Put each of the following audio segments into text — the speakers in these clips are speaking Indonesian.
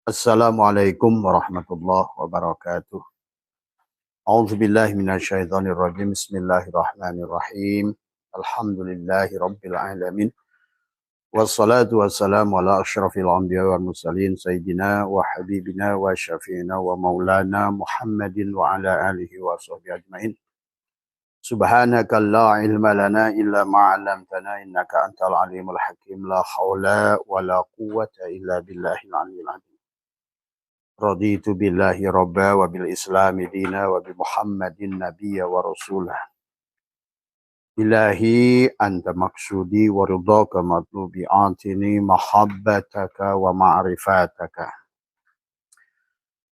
Assalamualaikum warahmatullahi wabarakatuh. A'udzu billahi minasyaitonir rajim. Bismillahirrahmanirrahim. Alhamdulillahi rabbil alamin. Wassalatu wassalamu ala asyrafil anbiya wal mursalin sayyidina wa habibina wa syafiina wa maulana Muhammadin wa ala alihi wa sahbihi ajmain. Subhanaka la ilma lana illa ma 'allamtana innaka antal alimul hakim. La haula wa la quwwata illa billahil aliyyil azim. Raditu billahi rabba wa bil islami dina wa bi muhammadin nabiyya wa rasulah. Ilahi anta maksudi wa ridhaka matlubi atini mahabbataka wa ma'rifataka.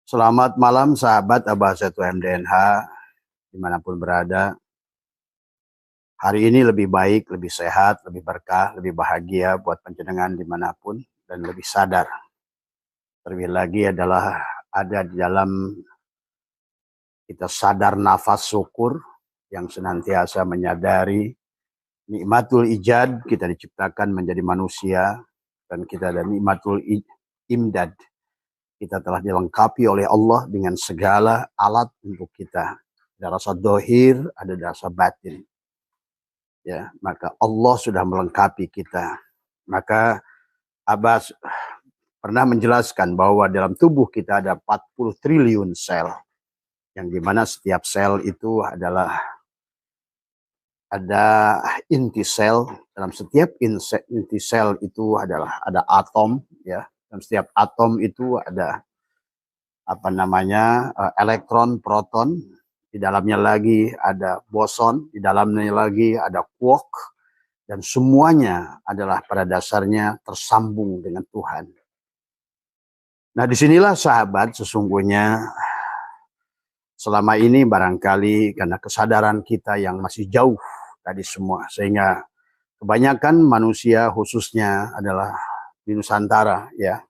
Selamat malam sahabat Abah Satu MDNH dimanapun berada. Hari ini lebih baik, lebih sehat, lebih berkah, lebih bahagia buat panjenengan dimanapun dan lebih sadar. Terlebih lagi adalah ada di dalam kita sadar nafas syukur yang senantiasa menyadari nikmatul ijad, kita diciptakan menjadi manusia, dan kita ada nikmatul imdad. Kita telah dilengkapi oleh Allah dengan segala alat untuk kita. Ada rasa dohir, ada rasa batin. Ya, maka Allah sudah melengkapi kita. Maka Abbas pernah menjelaskan bahwa dalam tubuh kita ada 40 triliun sel. Yang dimana setiap sel itu adalah ada inti sel. Dalam setiap inti sel itu adalah ada atom, ya. Dalam setiap atom itu ada elektron, proton. Di dalamnya lagi ada boson, di dalamnya lagi ada quark, dan semuanya adalah pada dasarnya tersambung dengan Tuhan. Nah, disinilah sahabat sesungguhnya selama ini barangkali karena kesadaran kita yang masih jauh tadi semua, sehingga kebanyakan manusia khususnya adalah di Nusantara, ya,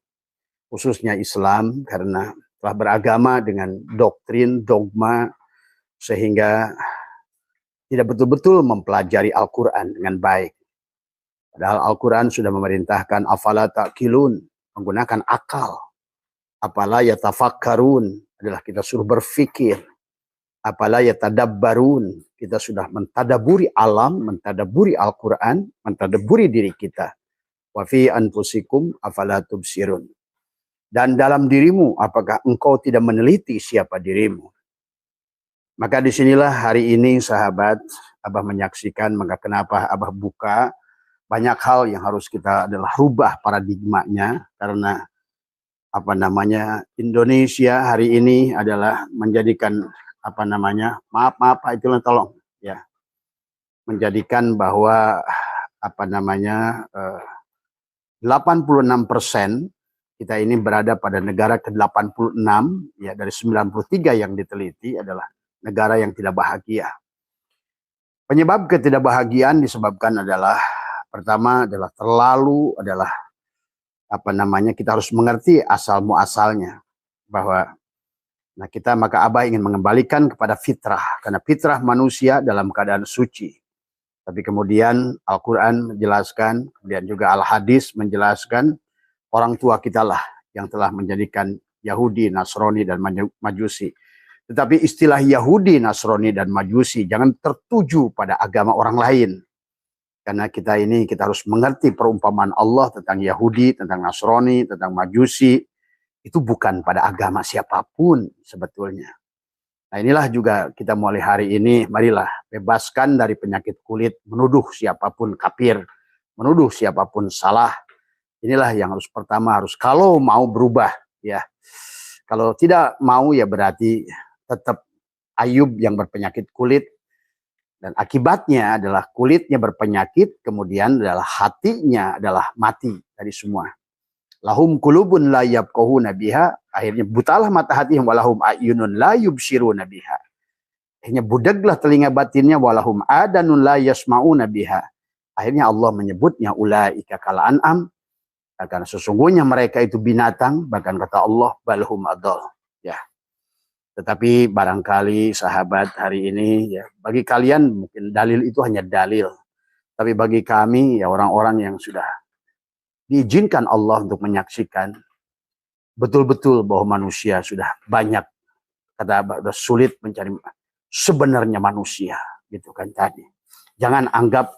khususnya Islam, karena telah beragama dengan doktrin, dogma, sehingga tidak betul-betul mempelajari Al-Quran dengan baik. Padahal Al-Quran sudah memerintahkan afala ta'qilun, menggunakan akal. Apala yatafakkarun, adalah kita suruh berfikir. Apala yatadabbarun, kita sudah mentadaburi alam, mentadaburi Al-Quran, mentadaburi diri kita. Wa fi anfusikum afala tubsirun. Dan dalam dirimu, apakah engkau tidak meneliti siapa dirimu? Maka disinilah hari ini sahabat, Abah menyaksikan, maka kenapa Abah buka banyak hal yang harus kita adalah rubah paradigmanya, karena Indonesia hari ini adalah menjadikan maaf Pak itulah tolong ya, menjadikan bahwa 86% kita ini berada pada negara ke-86 ya, dari 93 yang diteliti adalah negara yang tidak bahagia. Penyebab ketidakbahagiaan disebabkan adalah pertama adalah kita harus mengerti asal muasalnya, bahwa maka Abah ingin mengembalikan kepada fitrah, karena fitrah manusia dalam keadaan suci. Tapi kemudian Al-Quran menjelaskan, kemudian juga Al-Hadis menjelaskan, orang tua kita lah yang telah menjadikan Yahudi, Nasrani, dan Majusi. Tetapi istilah Yahudi, Nasrani, dan Majusi jangan tertuju pada agama orang lain. Karena kita harus mengerti perumpamaan Allah tentang Yahudi, tentang Nasrani, tentang Majusi. Itu bukan pada agama siapapun sebetulnya. Nah, inilah juga kita mulai hari ini, marilah bebaskan dari penyakit kulit, menuduh siapapun kafir, menuduh siapapun salah. Inilah yang harus kalau mau berubah, ya. Kalau tidak mau ya berarti tetap Ayub yang berpenyakit kulit, dan akibatnya adalah kulitnya berpenyakit, kemudian adalah hatinya adalah mati dari semua. Lahum qulubun la yafqahuna biha, akhirnya butalah mata hatinya, walahum ayunun la yubsiruna biha. Akhirnya budeglah telinga batinnya, walahum adanun la yasmauna biha. Akhirnya Allah menyebutnya ulaika kal an'am, karena sesungguhnya mereka itu binatang, bahkan kata Allah balhum adall, ya. Tetapi barangkali sahabat hari ini, ya, bagi kalian mungkin dalil itu hanya dalil, tapi bagi kami ya orang-orang yang sudah diizinkan Allah untuk menyaksikan, betul-betul bahwa manusia sudah banyak, kata Abah, sudah sulit mencari sebenarnya manusia, gitu kan tadi. Jangan anggap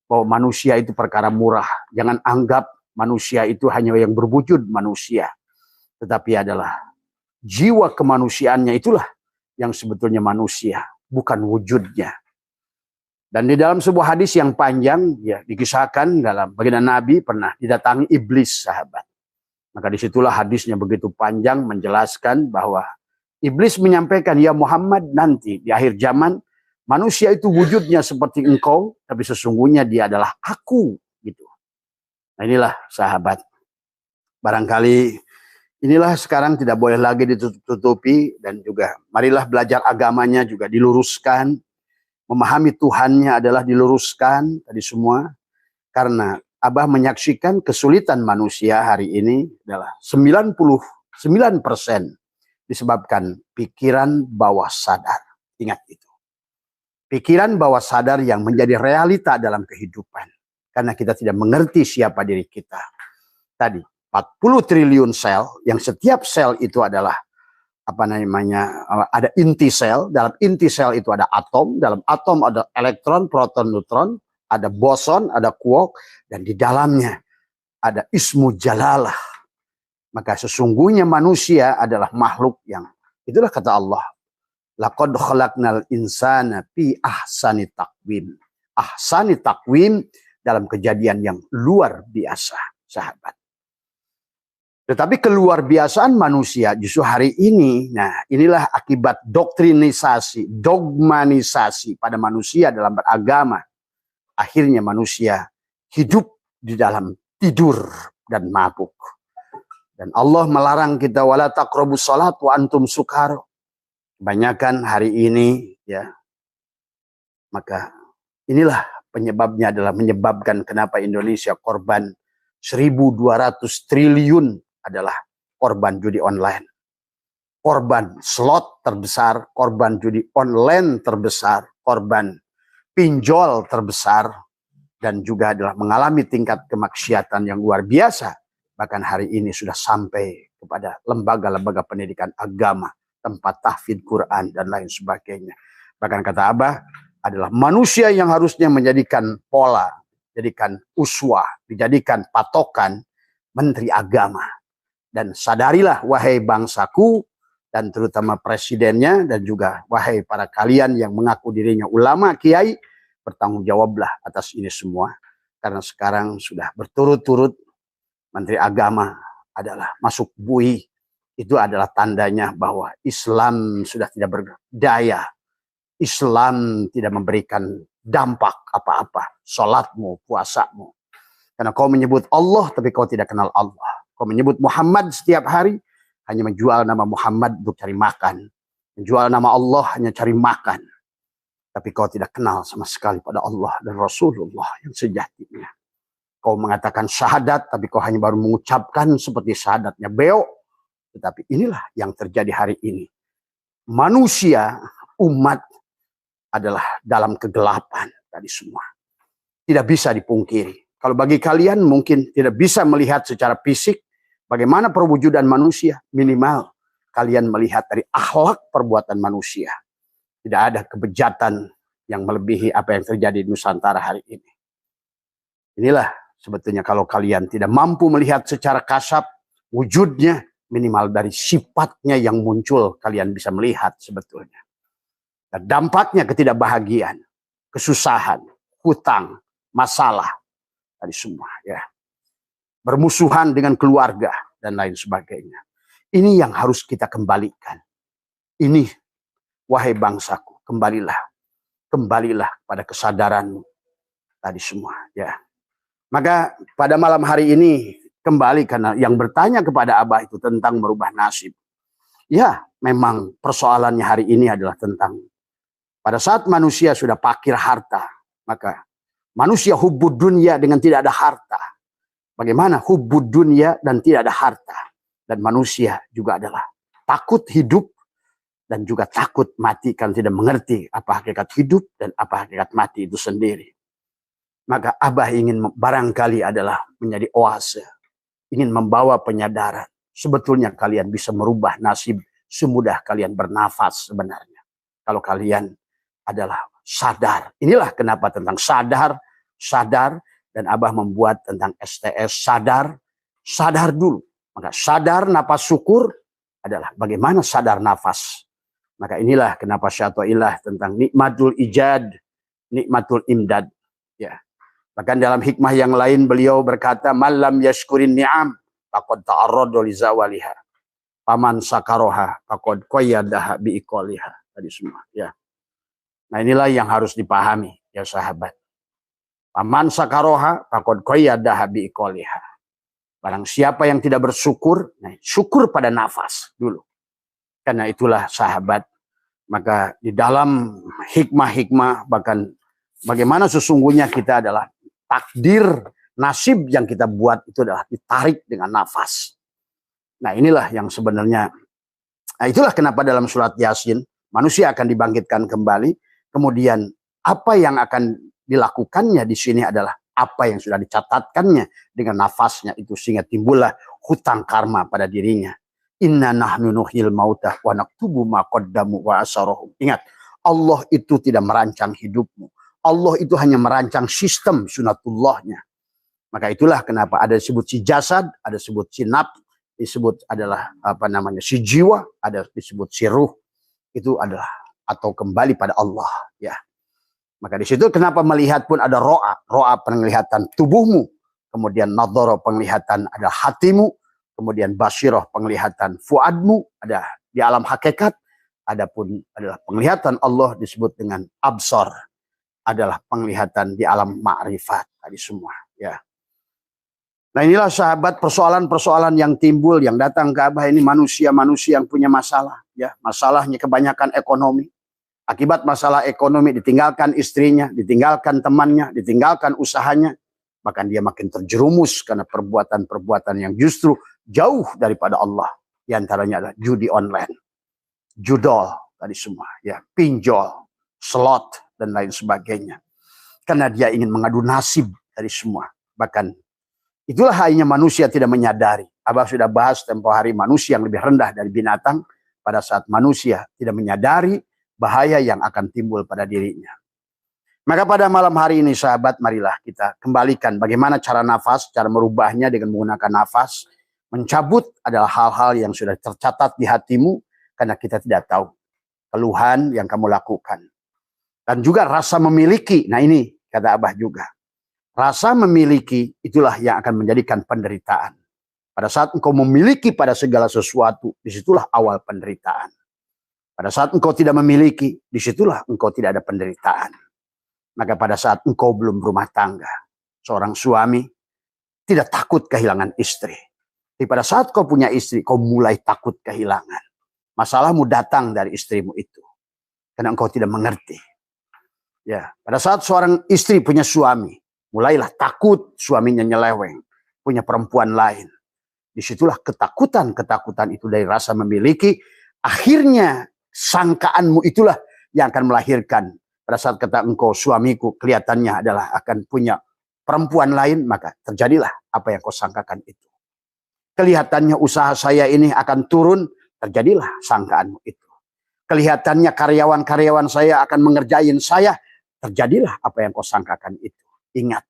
bahwa manusia itu perkara murah. Jangan anggap manusia itu hanya yang berwujud manusia. Tetapi adalah jiwa kemanusiaannya itulah yang sebetulnya manusia, bukan wujudnya. Dan di dalam sebuah hadis yang panjang, ya dikisahkan dalam baginda Nabi pernah didatangi iblis, sahabat. Maka disitulah hadisnya begitu panjang menjelaskan bahwa iblis menyampaikan, ya Muhammad, nanti di akhir zaman manusia itu wujudnya seperti engkau, tapi sesungguhnya dia adalah aku, gitu. Nah inilah sahabat, barangkali inilah sekarang tidak boleh lagi ditutup-tutupi, dan juga marilah belajar agamanya juga diluruskan, memahami Tuhannya adalah diluruskan tadi semua, karena Abah menyaksikan kesulitan manusia hari ini adalah 99% disebabkan pikiran bawah sadar. Ingat itu. Pikiran bawah sadar yang menjadi realita dalam kehidupan. Karena kita tidak mengerti siapa diri kita. Tadi 40 triliun sel, yang setiap sel itu adalah ada inti sel. Dalam inti sel itu ada atom, dalam atom ada elektron, proton, neutron, ada boson, ada quark, dan di dalamnya ada ismu jalalah. Maka sesungguhnya manusia adalah makhluk yang, itulah kata Allah, laqad khalaqnal insana fi ahsani taqwim. Ahsani taqwim dalam kejadian yang luar biasa, sahabat. Tetapi keluar biasaan manusia justru hari ini, nah inilah akibat doktrinisasi, dogmanisasi pada manusia dalam beragama. Akhirnya manusia hidup di dalam tidur dan mabuk. Dan Allah melarang kita, wala taqrabus shalat wa antum sukar. Kebanyakan hari ini, ya, maka inilah penyebabnya adalah menyebabkan kenapa Indonesia korban 1.200 triliun adalah korban judi online. Korban slot terbesar, korban judi online terbesar, korban pinjol terbesar, dan juga adalah mengalami tingkat kemaksiatan yang luar biasa. Bahkan hari ini sudah sampai kepada lembaga-lembaga pendidikan agama, tempat tahfidz Quran dan lain sebagainya. Bahkan kata Abah, adalah manusia yang harusnya menjadikan pola, dijadikan uswah, dijadikan patokan menteri agama. Dan sadarilah wahai bangsaku, dan terutama presidennya, dan juga wahai para kalian yang mengaku dirinya ulama, kiai, bertanggung jawablah atas ini semua. Karena sekarang sudah berturut-turut menteri agama adalah masuk bui. Itu adalah tandanya bahwa Islam sudah tidak berdaya. Islam tidak memberikan dampak apa-apa. Salatmu, puasamu. Karena kau menyebut Allah, tapi kau tidak kenal Allah. Kau menyebut Muhammad setiap hari, hanya menjual nama Muhammad untuk cari makan. Menjual nama Allah hanya cari makan. Tapi kau tidak kenal sama sekali pada Allah dan Rasulullah yang sejatinya. Kau mengatakan syahadat, tapi kau hanya baru mengucapkan seperti syahadatnya beo. Tetapi inilah yang terjadi hari ini. Manusia, umat adalah dalam kegelapan tadi semua. Tidak bisa dipungkiri. Kalau bagi kalian mungkin tidak bisa melihat secara fisik bagaimana perwujudan manusia, minimal kalian melihat dari akhlak perbuatan manusia. Tidak ada kebejatan yang melebihi apa yang terjadi di Nusantara hari ini. Inilah sebetulnya kalau kalian tidak mampu melihat secara kasat wujudnya, minimal dari sifatnya yang muncul kalian bisa melihat sebetulnya. Dan dampaknya ketidakbahagiaan, kesusahan, hutang, masalah, tadi semua ya. Bermusuhan dengan keluarga dan lain sebagainya. Ini yang harus kita kembalikan. Ini, wahai bangsaku, kembalilah. Kembalilah pada kesadaranmu tadi semua ya. Maka pada malam hari ini kembali, karena yang bertanya kepada Abah itu tentang merubah nasib. Ya, memang persoalannya hari ini adalah tentang pada saat manusia sudah pakir harta, maka manusia hubbud dunya dengan tidak ada harta. Bagaimana hubbud dunya dan tidak ada harta? Dan manusia juga adalah takut hidup dan juga takut mati karena tidak mengerti apa hakikat hidup dan apa hakikat mati itu sendiri. Maka Abah ingin barangkali adalah menjadi oase. Ingin membawa penyadaran. sebetulnya kalian bisa merubah nasib semudah kalian bernafas sebenarnya. Kalau kalian adalah sadar. Inilah kenapa tentang sadar, dan Abah membuat tentang STS sadar dulu. Maka sadar nafas syukur adalah bagaimana sadar nafas. Maka inilah kenapa Syatoilah tentang nikmatul ijad, nikmatul imdad. Ya. Bahkan dalam hikmah yang lain beliau berkata, malam yashkurin ni'am faqad ta'arrada li zawaliha. Paman sakaroha faqad qayyadaha bi iqaliha. Tadi semua, ya. Nah, inilah yang harus dipahami, ya sahabat. Paman sakaroha faqad qayyadaha bi iqaliha. Barang siapa yang tidak bersyukur, nah, syukur pada nafas dulu. Karena itulah sahabat, maka di dalam hikmah-hikmah, bahkan bagaimana sesungguhnya kita adalah takdir, nasib yang kita buat itu adalah ditarik dengan nafas. Nah, inilah yang sebenarnya, nah itulah kenapa dalam surat Yasin, manusia akan dibangkitkan kembali, kemudian apa yang akan dilakukannya di sini adalah apa yang sudah dicatatkannya dengan nafasnya itu, sehingga timbullah hutang karma pada dirinya. Inna nahnu nuhyil mautah wa naktubu ma qaddamu wa asarahum. Ingat, Allah itu tidak merancang hidupmu. Allah itu hanya merancang sistem sunatullahnya. Maka itulah kenapa ada disebut si jasad, ada disebut si nafs, disebut adalah si jiwa, ada disebut si ruh. Itu adalah atau kembali pada Allah, ya. Maka di situ kenapa melihat pun ada ro'a penglihatan tubuhmu, kemudian nadhara penglihatan ada hatimu, kemudian basyirah penglihatan fuadmu, ada di alam hakikat, adapun adalah penglihatan Allah disebut dengan absar, adalah penglihatan di alam ma'rifat tadi semua, ya. Nah, inilah sahabat persoalan-persoalan yang timbul, yang datang ke Abah ini manusia-manusia yang punya masalah, ya. Masalahnya kebanyakan ekonomi. Akibat masalah ekonomi ditinggalkan istrinya, ditinggalkan temannya, ditinggalkan usahanya. Bahkan dia makin terjerumus karena perbuatan-perbuatan yang justru jauh daripada Allah. Di antaranya adalah judi online, judol tadi semua, ya, pinjol, slot, dan lain sebagainya. Karena dia ingin mengadu nasib dari semua. Bahkan itulah hanya manusia tidak menyadari. Abah sudah bahas tempo hari manusia yang lebih rendah dari binatang. Pada saat manusia tidak menyadari bahaya yang akan timbul pada dirinya. Maka pada malam hari ini sahabat, marilah kita kembalikan bagaimana cara nafas, cara merubahnya dengan menggunakan nafas. Mencabut adalah hal-hal yang sudah tercatat di hatimu karena kita tidak tahu keluhan yang kamu lakukan. Dan juga rasa memiliki, nah ini kata Abah juga. Rasa memiliki itulah yang akan menjadikan penderitaan. Pada saat engkau memiliki pada segala sesuatu, disitulah awal penderitaan. Pada saat engkau tidak memiliki, disitulah engkau tidak ada penderitaan. Maka pada saat engkau belum berumah tangga, seorang suami tidak takut kehilangan istri. Tapi pada saat kau punya istri, kau mulai takut kehilangan. Masalahmu datang dari istrimu itu. Karena engkau tidak mengerti. Ya, pada saat seorang istri punya suami, mulailah takut suaminya nyeleweng, punya perempuan lain. Disitulah ketakutan itu dari rasa memiliki. Akhirnya sangkaanmu itulah yang akan melahirkan. Pada saat kata engkau suamiku kelihatannya adalah akan punya perempuan lain, maka terjadilah apa yang kau sangkakan itu. Kelihatannya usaha saya ini akan turun, terjadilah sangkaanmu itu. Kelihatannya karyawan-karyawan saya akan mengerjain saya, terjadilah apa yang kau sangkakan itu. Ingat,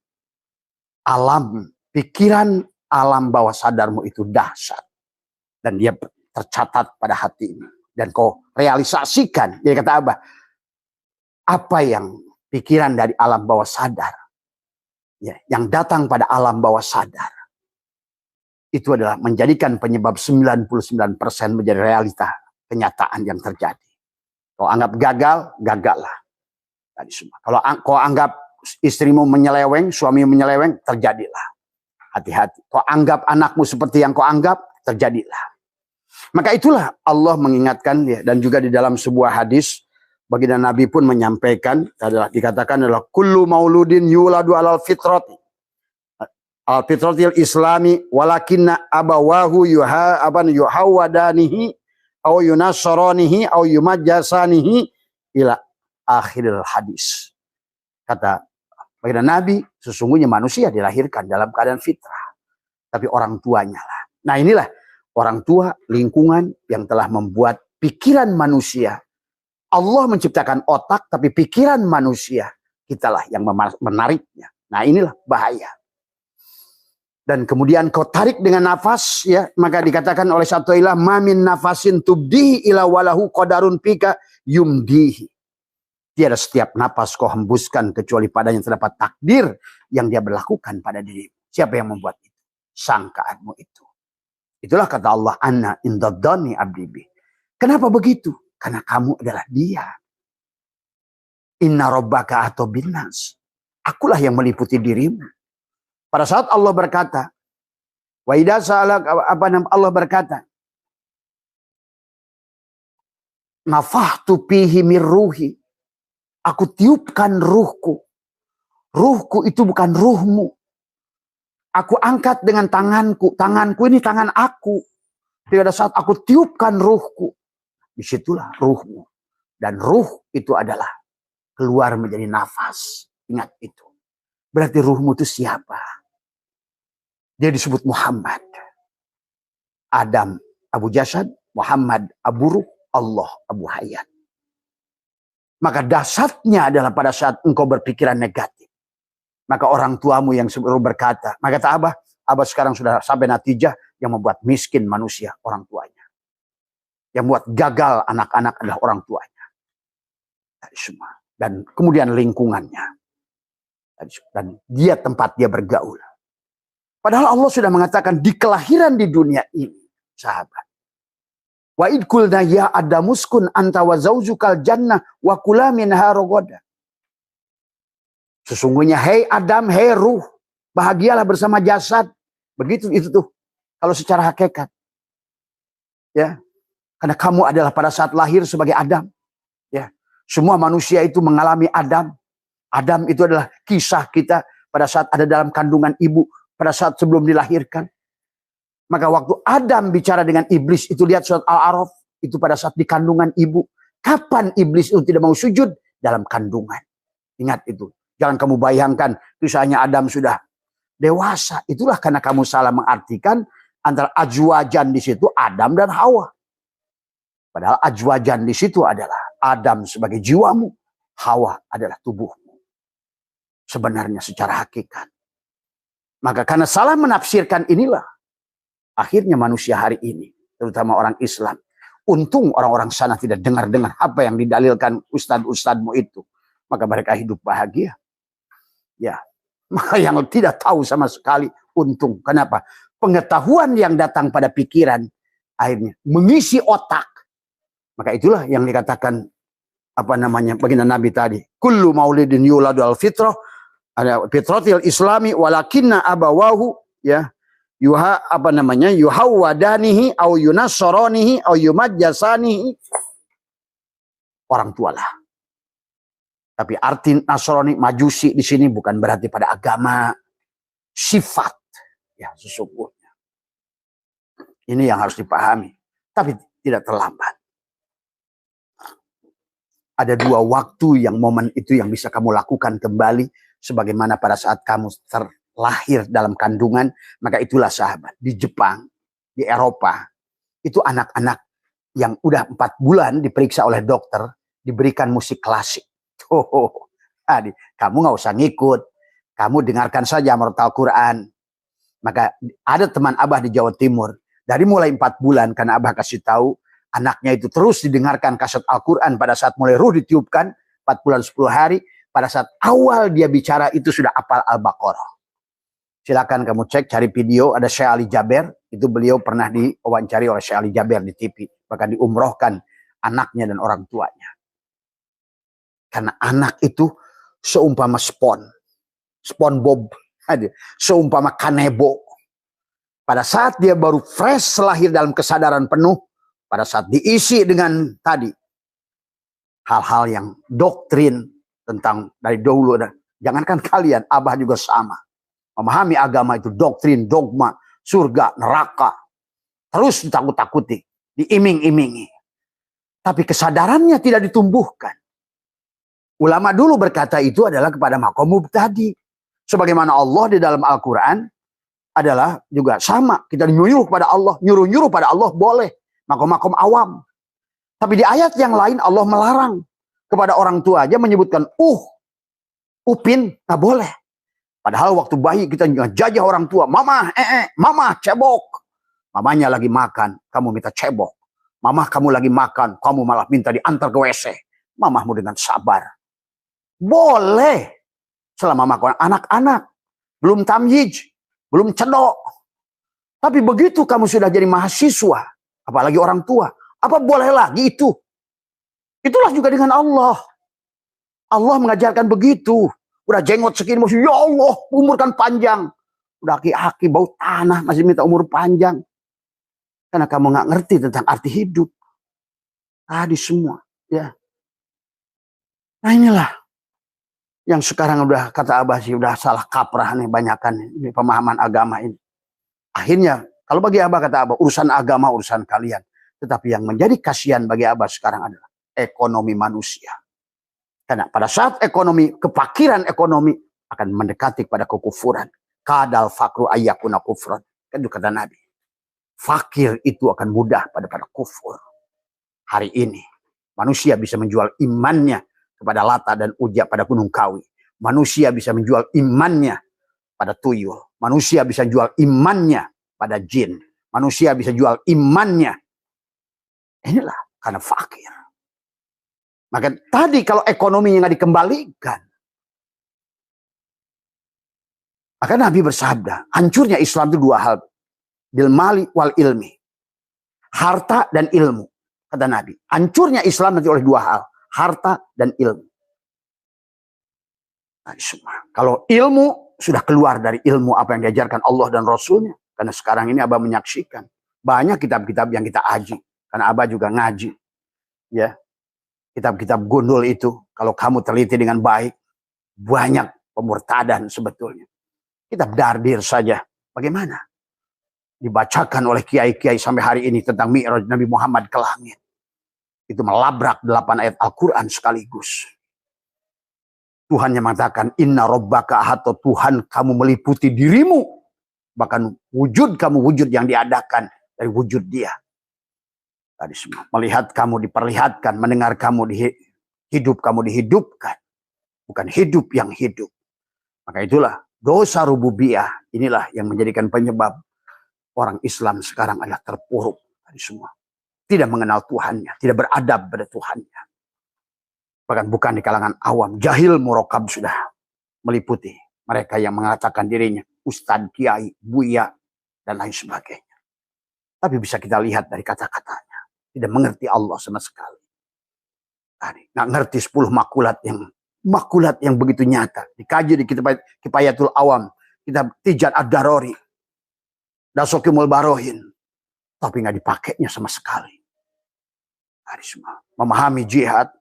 alam pikiran, alam bawah sadarmu itu dahsyat. Dan dia tercatat pada hatimu. Dan kau realisasikan. Jadi kata Abah, apa yang pikiran dari alam bawah sadar, ya, yang datang pada alam bawah sadar, itu adalah menjadikan penyebab 99% menjadi realita, kenyataan yang terjadi. Kau anggap gagal, gagallah. Tadi semua. Kalau kau anggap istrimu menyeleweng, suamimu menyeleweng, terjadilah. Hati-hati. Kau anggap anakmu seperti yang kau anggap, terjadilah. Maka itulah Allah mengingatkan, ya, dan juga di dalam sebuah hadis, baginda Nabi pun menyampaikan, adalah dikatakan adalah kullu mauludin yuladu alal fitrati. Al fitratil islami walakinna abawahu yuhawadanihi au yunasaranihi au yumajjasanihi ila akhiril hadis. Kata baginda Nabi, sesungguhnya manusia dilahirkan dalam keadaan fitrah, tapi orang tuanya lah. Nah, inilah Orang tua, lingkungan yang telah membuat pikiran manusia. Allah menciptakan otak, tapi pikiran manusia kitalah yang menariknya. Nah, inilah bahaya. Dan kemudian kau tarik dengan nafas, ya, maka dikatakan oleh satu ilah, mamin nafasin tubdihi ila walahu qadarun pika yumdihi. Tiada setiap napas kau hembuskan kecuali padanya terdapat takdir yang dia berlakukan pada dirimu. Siapa yang membuat itu? Sangkaanmu itu. Itulah kata Allah, anna indadani abdibi. Kenapa begitu? Karena kamu adalah dia. Inna rabbaka atau binas. Akulah yang meliputi dirimu. Pada saat Allah berkata, wa idza sa'alak, Allah berkata, nafahtu fihi mir ruhi. Aku tiupkan ruhku. Ruhku itu bukan ruhmu. Aku angkat dengan tanganku. Tanganku ini tangan aku. Pada saat aku tiupkan ruhku. Disitulah ruhmu. Dan ruh itu adalah keluar menjadi nafas. Ingat itu. Berarti ruhmu itu siapa? Dia disebut Muhammad. Adam Abu Jasad. Muhammad Abu Ruh. Allah Abu Hayat. Maka dasarnya adalah pada saat engkau berpikiran negatif. Maka orang tuamu yang sebelum berkata, maka kata Abah sekarang sudah sampai natijah yang membuat miskin manusia orang tuanya. Yang membuat gagal anak-anak adalah orang tuanya. Dari semua. Dan kemudian lingkungannya. Dan dia tempat dia bergaul. Padahal Allah sudah mengatakan di kelahiran di dunia ini, sahabat. Wa id qulna ya adamuskun anta wa zaujukal jannah wa kula minha ragadan. Sesungguhnya hei Adam, hei ruh, bahagialah bersama jasad. Begitu itu tuh kalau secara hakikat. Ya. Karena kamu adalah pada saat lahir sebagai Adam. Ya. Semua manusia itu mengalami Adam. Adam itu adalah kisah kita pada saat ada dalam kandungan ibu, pada saat sebelum dilahirkan. Maka waktu Adam bicara dengan iblis, itu lihat surat Al-A'raf, itu pada saat di kandungan ibu. Kapan iblis itu tidak mau sujud? Dalam kandungan. Ingat itu. Jangan kamu bayangkan, misalnya Adam sudah dewasa. Itulah karena kamu salah mengartikan antara ajwajan di situ Adam dan Hawa. Padahal ajwajan di situ adalah Adam sebagai jiwamu, Hawa adalah tubuhmu. Sebenarnya secara hakikat. Maka karena salah menafsirkan inilah, akhirnya manusia hari ini, terutama orang Islam, untung orang-orang sana tidak dengar-dengar apa yang didalilkan ustadz-ustadzmu itu. Maka mereka hidup bahagia. Ya, maka yang tidak tahu sama sekali, untung. Kenapa? Pengetahuan yang datang pada pikiran, akhirnya mengisi otak. Maka itulah yang dikatakan, baginda Nabi tadi. Kullu maulidin yuladu al-fitrah, ada fitratil islami, walakinna abawahu, ya, yuhawwadanihi au yunassaranihi au yumajjasanihi. Orang tua lah. Tapi arti Nasrani Majusi di sini bukan berarti pada agama, sifat, ya, sesungguhnya. Ini yang harus dipahami. Tapi tidak terlambat. Ada dua waktu yang momen itu yang bisa kamu lakukan kembali sebagaimana pada saat kamu terlahir dalam kandungan. Maka itulah sahabat, di Jepang, di Eropa, itu anak-anak yang udah 4 bulan diperiksa oleh dokter, diberikan musik klasik. Kamu nggak usah ngikut, kamu dengarkan saja Al Quran. Maka ada teman Abah di Jawa Timur, dari mulai 4 bulan, karena Abah kasih tahu, anaknya itu terus didengarkan kaset Al-Quran pada saat mulai ruh ditiupkan, 4 bulan 10 hari, pada saat awal dia bicara itu sudah hafal Al-Baqarah. Silakan kamu cek, cari video, ada Syekh Ali Jaber, itu beliau pernah diwawancari oleh Syekh Ali Jaber di TV, bahkan diumrohkan anaknya dan orang tuanya. Karena anak itu seumpama SpongeBob, seumpama Kanebo. Pada saat dia baru fresh lahir dalam kesadaran penuh, pada saat diisi dengan tadi hal-hal yang doktrin tentang dari dahulu, jangankan kalian, Abah juga sama. Memahami agama itu doktrin, dogma, surga, neraka. Terus ditakut-takuti, diiming-imingi. Tapi kesadarannya tidak ditumbuhkan. Ulama dulu berkata itu adalah kepada makom mubtadi. Sebagaimana Allah di dalam Al-Quran adalah juga sama. Kita nyuruh pada Allah, nyuruh-nyuruh pada Allah boleh. Makom-makom awam. Tapi di ayat yang lain Allah melarang. Kepada orang tua aja menyebutkan upin, nggak boleh. Padahal waktu bayi kita ngejajah orang tua. Mama, mama cebok. Mamanya lagi makan, kamu minta cebok. Mama kamu lagi makan, kamu malah minta diantar ke WC. Mamamu dengan sabar. Boleh. Selama makan anak-anak. Belum tamyiz. Belum cedok. Tapi begitu kamu sudah jadi mahasiswa. Apalagi orang tua. Apa boleh lagi itu? Itulah juga dengan Allah. Allah mengajarkan begitu. Udah jenggot segini, masih ya Allah, umurkan panjang. Udah aki-aki, bau tanah, masih minta umur panjang. Karena kamu nggak ngerti tentang arti hidup. Tadi semua. Ya. Nah inilah. Yang sekarang udah kata Abah sih, udah salah kaprah nih banyakan ini pemahaman agama ini. Akhirnya, kalau bagi Abah kata Abah, urusan agama, urusan kalian. Tetapi yang menjadi kasihan bagi Abah sekarang adalah ekonomi manusia. Karena pada saat ekonomi, kefakiran ekonomi akan mendekati pada kekufuran. Kadal fakru ayyakuna kufran. Kan itu kata Nabi. Fakir itu akan mudah pada kufur. Hari ini manusia bisa menjual imannya kepada Lata dan Uja pada Gunung Kawi. Manusia bisa menjual imannya pada tuyul. Manusia bisa jual imannya pada jin. Manusia bisa jual imannya. Inilah karena fakir. Maka tadi kalau ekonominya nggak dikembalikan, maka Nabi bersabda, hancurnya Islam itu dua hal. Bil mali wal ilmi. Harta dan ilmu. Kata Nabi. Hancurnya Islam nanti oleh dua hal. Harta dan ilmu. Nah, semua. Kalau ilmu sudah keluar dari ilmu apa yang diajarkan Allah dan Rasulnya. Karena sekarang ini Abah menyaksikan. Banyak kitab-kitab yang kita aji. Karena Abah juga ngaji. Ya. Kitab-kitab gundul itu. Kalau kamu teliti dengan baik. Banyak pemurtadan sebetulnya. Kitab Dardir saja. Bagaimana? Dibacakan oleh kiai-kiai sampai hari ini tentang Mi'raj Nabi Muhammad ke langit. Itu melabrak 8 ayat Al-Quran sekaligus. Tuhan yang mengatakan, Inna Rabbaka atau Tuhan kamu meliputi dirimu. Bahkan wujud kamu, wujud yang diadakan dari wujud dia. Tadi semua. Melihat kamu diperlihatkan, mendengar kamu hidup kamu dihidupkan. Bukan hidup yang hidup. Maka itulah dosa rububiyah. Inilah yang menjadikan penyebab orang Islam sekarang adalah terpuruk tadi semua. Tidak mengenal Tuhannya, tidak beradab pada Tuhannya. Bahkan bukan di kalangan awam, jahil murokab sudah meliputi mereka yang mengatakan dirinya ustadz, kiai, buya, dan lain sebagainya. Tapi bisa kita lihat dari kata-katanya, tidak mengerti Allah sama sekali. Tadi nggak ngerti 10 makulat yang begitu nyata. Dikaji di kitab Kifayatul Awam, kitab Tijat Ad-Darori, Dasokimul Barohin, tapi nggak dipakainya sama sekali. Hari semua memahami jihad,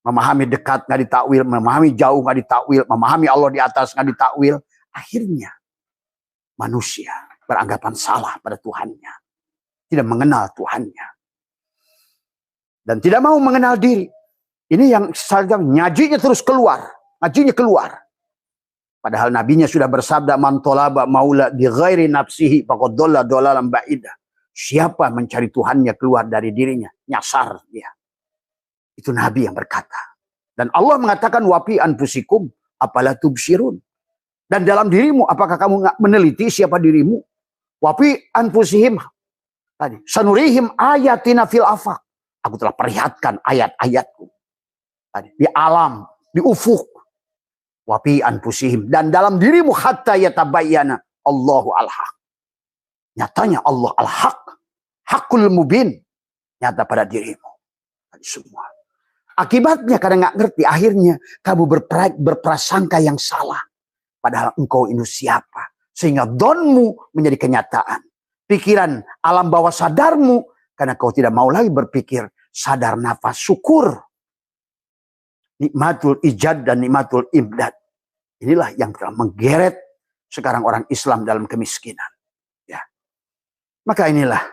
memahami dekat nggak ditakwil, memahami jauh nggak ditakwil, memahami Allah di atas nggak ditakwil. Akhirnya manusia beranggapan salah pada Tuhannya, tidak mengenal Tuhannya, dan tidak mau mengenal diri. Ini yang saja ngajinya terus keluar, ngajinya keluar. Padahal nabinya sudah bersabda, man tolaba maula bi ghairi nafsihi faqad dhalla dhalalan ba'idah. Siapa mencari Tuhannya keluar dari dirinya, nyasar dia. Itu nabi yang berkata. Dan Allah mengatakan wafi anfusikum apala tubsirun. Dan dalam dirimu apakah kamu nggak meneliti siapa dirimu? Wafi anfusihim tadi sanurihim ayatina fil afaq. Aku telah perlihatkan ayat-ayatku tadi di alam, di ufuk. Wafi anfusihim, dan dalam dirimu hatta yatabayyana Allahu al-haq. Nyatanya Allah al-haq, hakul mubin, nyata pada dirimu. Semua. Akibatnya karena nggak ngerti, akhirnya kamu berprasangka yang salah. Padahal engkau ini siapa? Sehingga donmu menjadi kenyataan. Pikiran alam bawah sadarmu, karena kau tidak mau lagi berpikir sadar nafas syukur. Nikmatul ijad dan nikmatul imdad. Inilah yang telah menggeret sekarang orang Islam dalam kemiskinan. Ya. Maka inilah.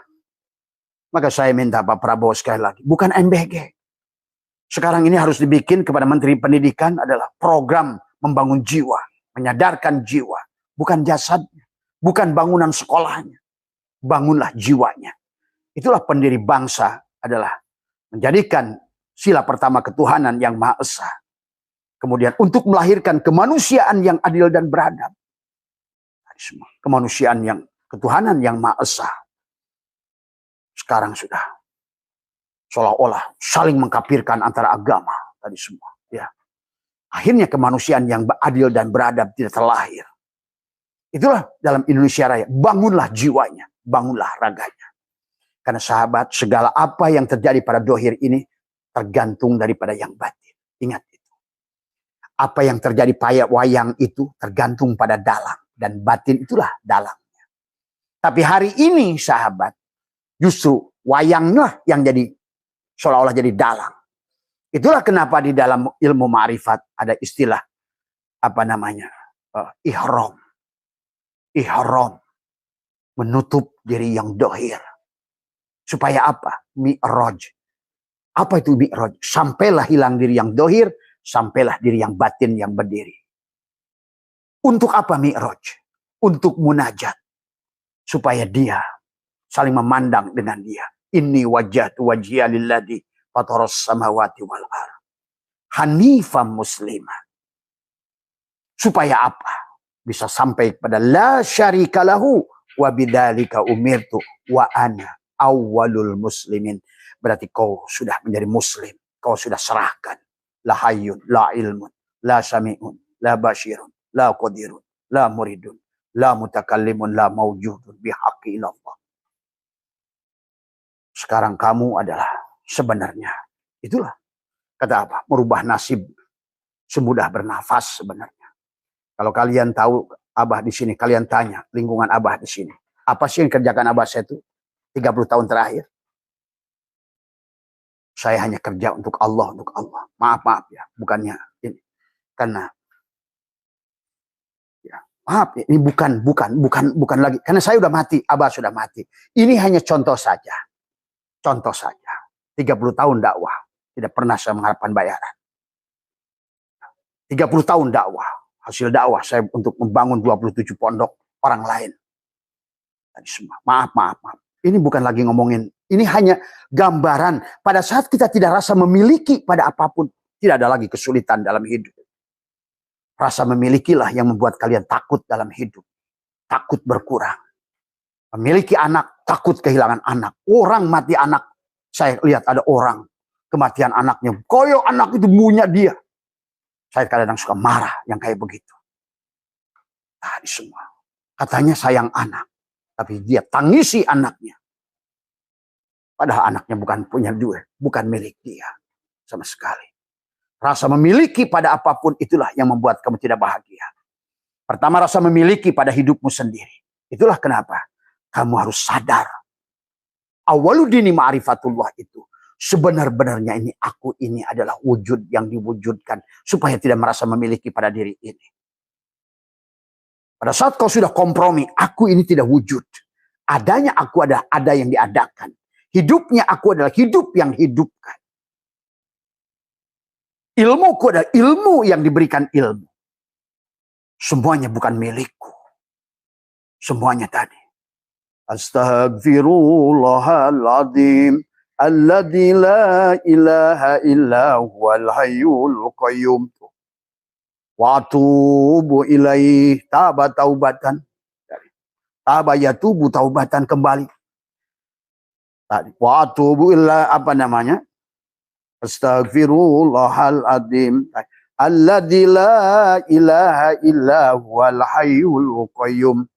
Maka saya minta Pak Prabowo sekali lagi. Bukan MBG. Sekarang ini harus dibikin kepada Menteri Pendidikan adalah program membangun jiwa. Menyadarkan jiwa. Bukan jasadnya. bukan bangunan sekolahnya. Bangunlah jiwanya. Itulah pendiri bangsa adalah menjadikan sila pertama ketuhanan yang Maha Esa. Kemudian untuk melahirkan kemanusiaan yang adil dan beradab. Kemanusiaan yang ketuhanan yang Maha Esa. Sekarang sudah seolah-olah saling mengkafirkan antara agama tadi semua. Ya. Akhirnya kemanusiaan yang adil dan beradab tidak terlahir. Itulah dalam Indonesia Raya. Bangunlah jiwanya, bangunlah raganya. Karena sahabat, segala apa yang terjadi pada dohir ini tergantung daripada yang batin. Ingat itu. Apa yang terjadi pada wayang itu tergantung pada dalang. Dan batin itulah dalangnya. Tapi hari ini sahabat, justru wayanglah yang jadi seolah-olah jadi dalang. Itulah kenapa di dalam ilmu ma'rifat ada istilah ihram. Ihram. Menutup diri yang dohir. Supaya apa? Mi'raj. Apa itu mi'raj? Sampailah hilang diri yang dohir, sampailah diri yang batin yang berdiri. Untuk apa mi'raj? Untuk munajat. Supaya dia saling memandang dengan dia. Inni wajjahtu wajhiya lilladzi fataras samawati wal ardh hanifan muslimah. Supaya apa? Bisa sampai pada la syarika lahu wa bidzalika umirtu wa ana awwalul muslimin. Berarti kau sudah menjadi muslim. Kau sudah serahkan. La hayyun, la ilmun, la sami'un, la basyirun, la qadirun, la muridun, la mutakallimun, la mawjudun bihaqqi ilallah. Sekarang kamu adalah sebenarnya. Itulah. Kata apa? Merubah nasib semudah bernafas sebenarnya. Kalau kalian tahu Abah di sini, kalian tanya lingkungan Abah di sini. Apa sih yang kerjakan Abah saya itu 30 tahun terakhir? Saya hanya kerja untuk Allah, untuk Allah. Maaf ya, bukannya ini. Karena ya, maaf ya, ini bukan lagi. Karena saya sudah mati, Abah sudah mati. Ini hanya contoh saja. Contoh saja. 30 tahun dakwah, tidak pernah saya mengharapkan bayaran. 30 tahun dakwah. Hasil dakwah saya untuk membangun 27 pondok orang lain. Tadi semua. Maaf. Ini bukan lagi ngomongin. Ini hanya gambaran. Pada saat kita tidak rasa memiliki pada apapun. Tidak ada lagi kesulitan dalam hidup. Rasa memilikilah yang membuat kalian takut dalam hidup. Takut berkurang. Memiliki anak, takut kehilangan anak. Orang mati anak. Saya lihat ada orang. Kematian anaknya. Koyo anak itu punya dia. Saya kadang suka marah yang kayak begitu. Tadi semua. Katanya sayang anak. Tapi dia tangisi anaknya. Padahal anaknya bukan punya duit. Bukan milik dia. Sama sekali. Rasa memiliki pada apapun itulah yang membuat kamu tidak bahagia. Pertama rasa memiliki pada hidupmu sendiri. Itulah kenapa. Kamu harus sadar. Awaludini ma'rifatullah itu. Sebenar-benarnya aku ini adalah wujud yang diwujudkan. Supaya tidak merasa memiliki pada diri ini. Pada saat kau sudah kompromi, aku ini tidak wujud. Adanya aku adalah ada yang diadakan. Hidupnya aku adalah hidup yang hidupkan. Ilmuku adalah ilmu yang diberikan ilmu. Semuanya bukan milikku. Semuanya tadi. Astaghfirullahaladzim. Alladzi la ilaha illa huwal hayyul qayyum. Wa atubu ilaih. Taubatan. Taba yatubu taubatan kembali. Wa atubu ilaih Astaghfirullahaladzim. Alladzi la ilaha illa huwal hayyul qayyum.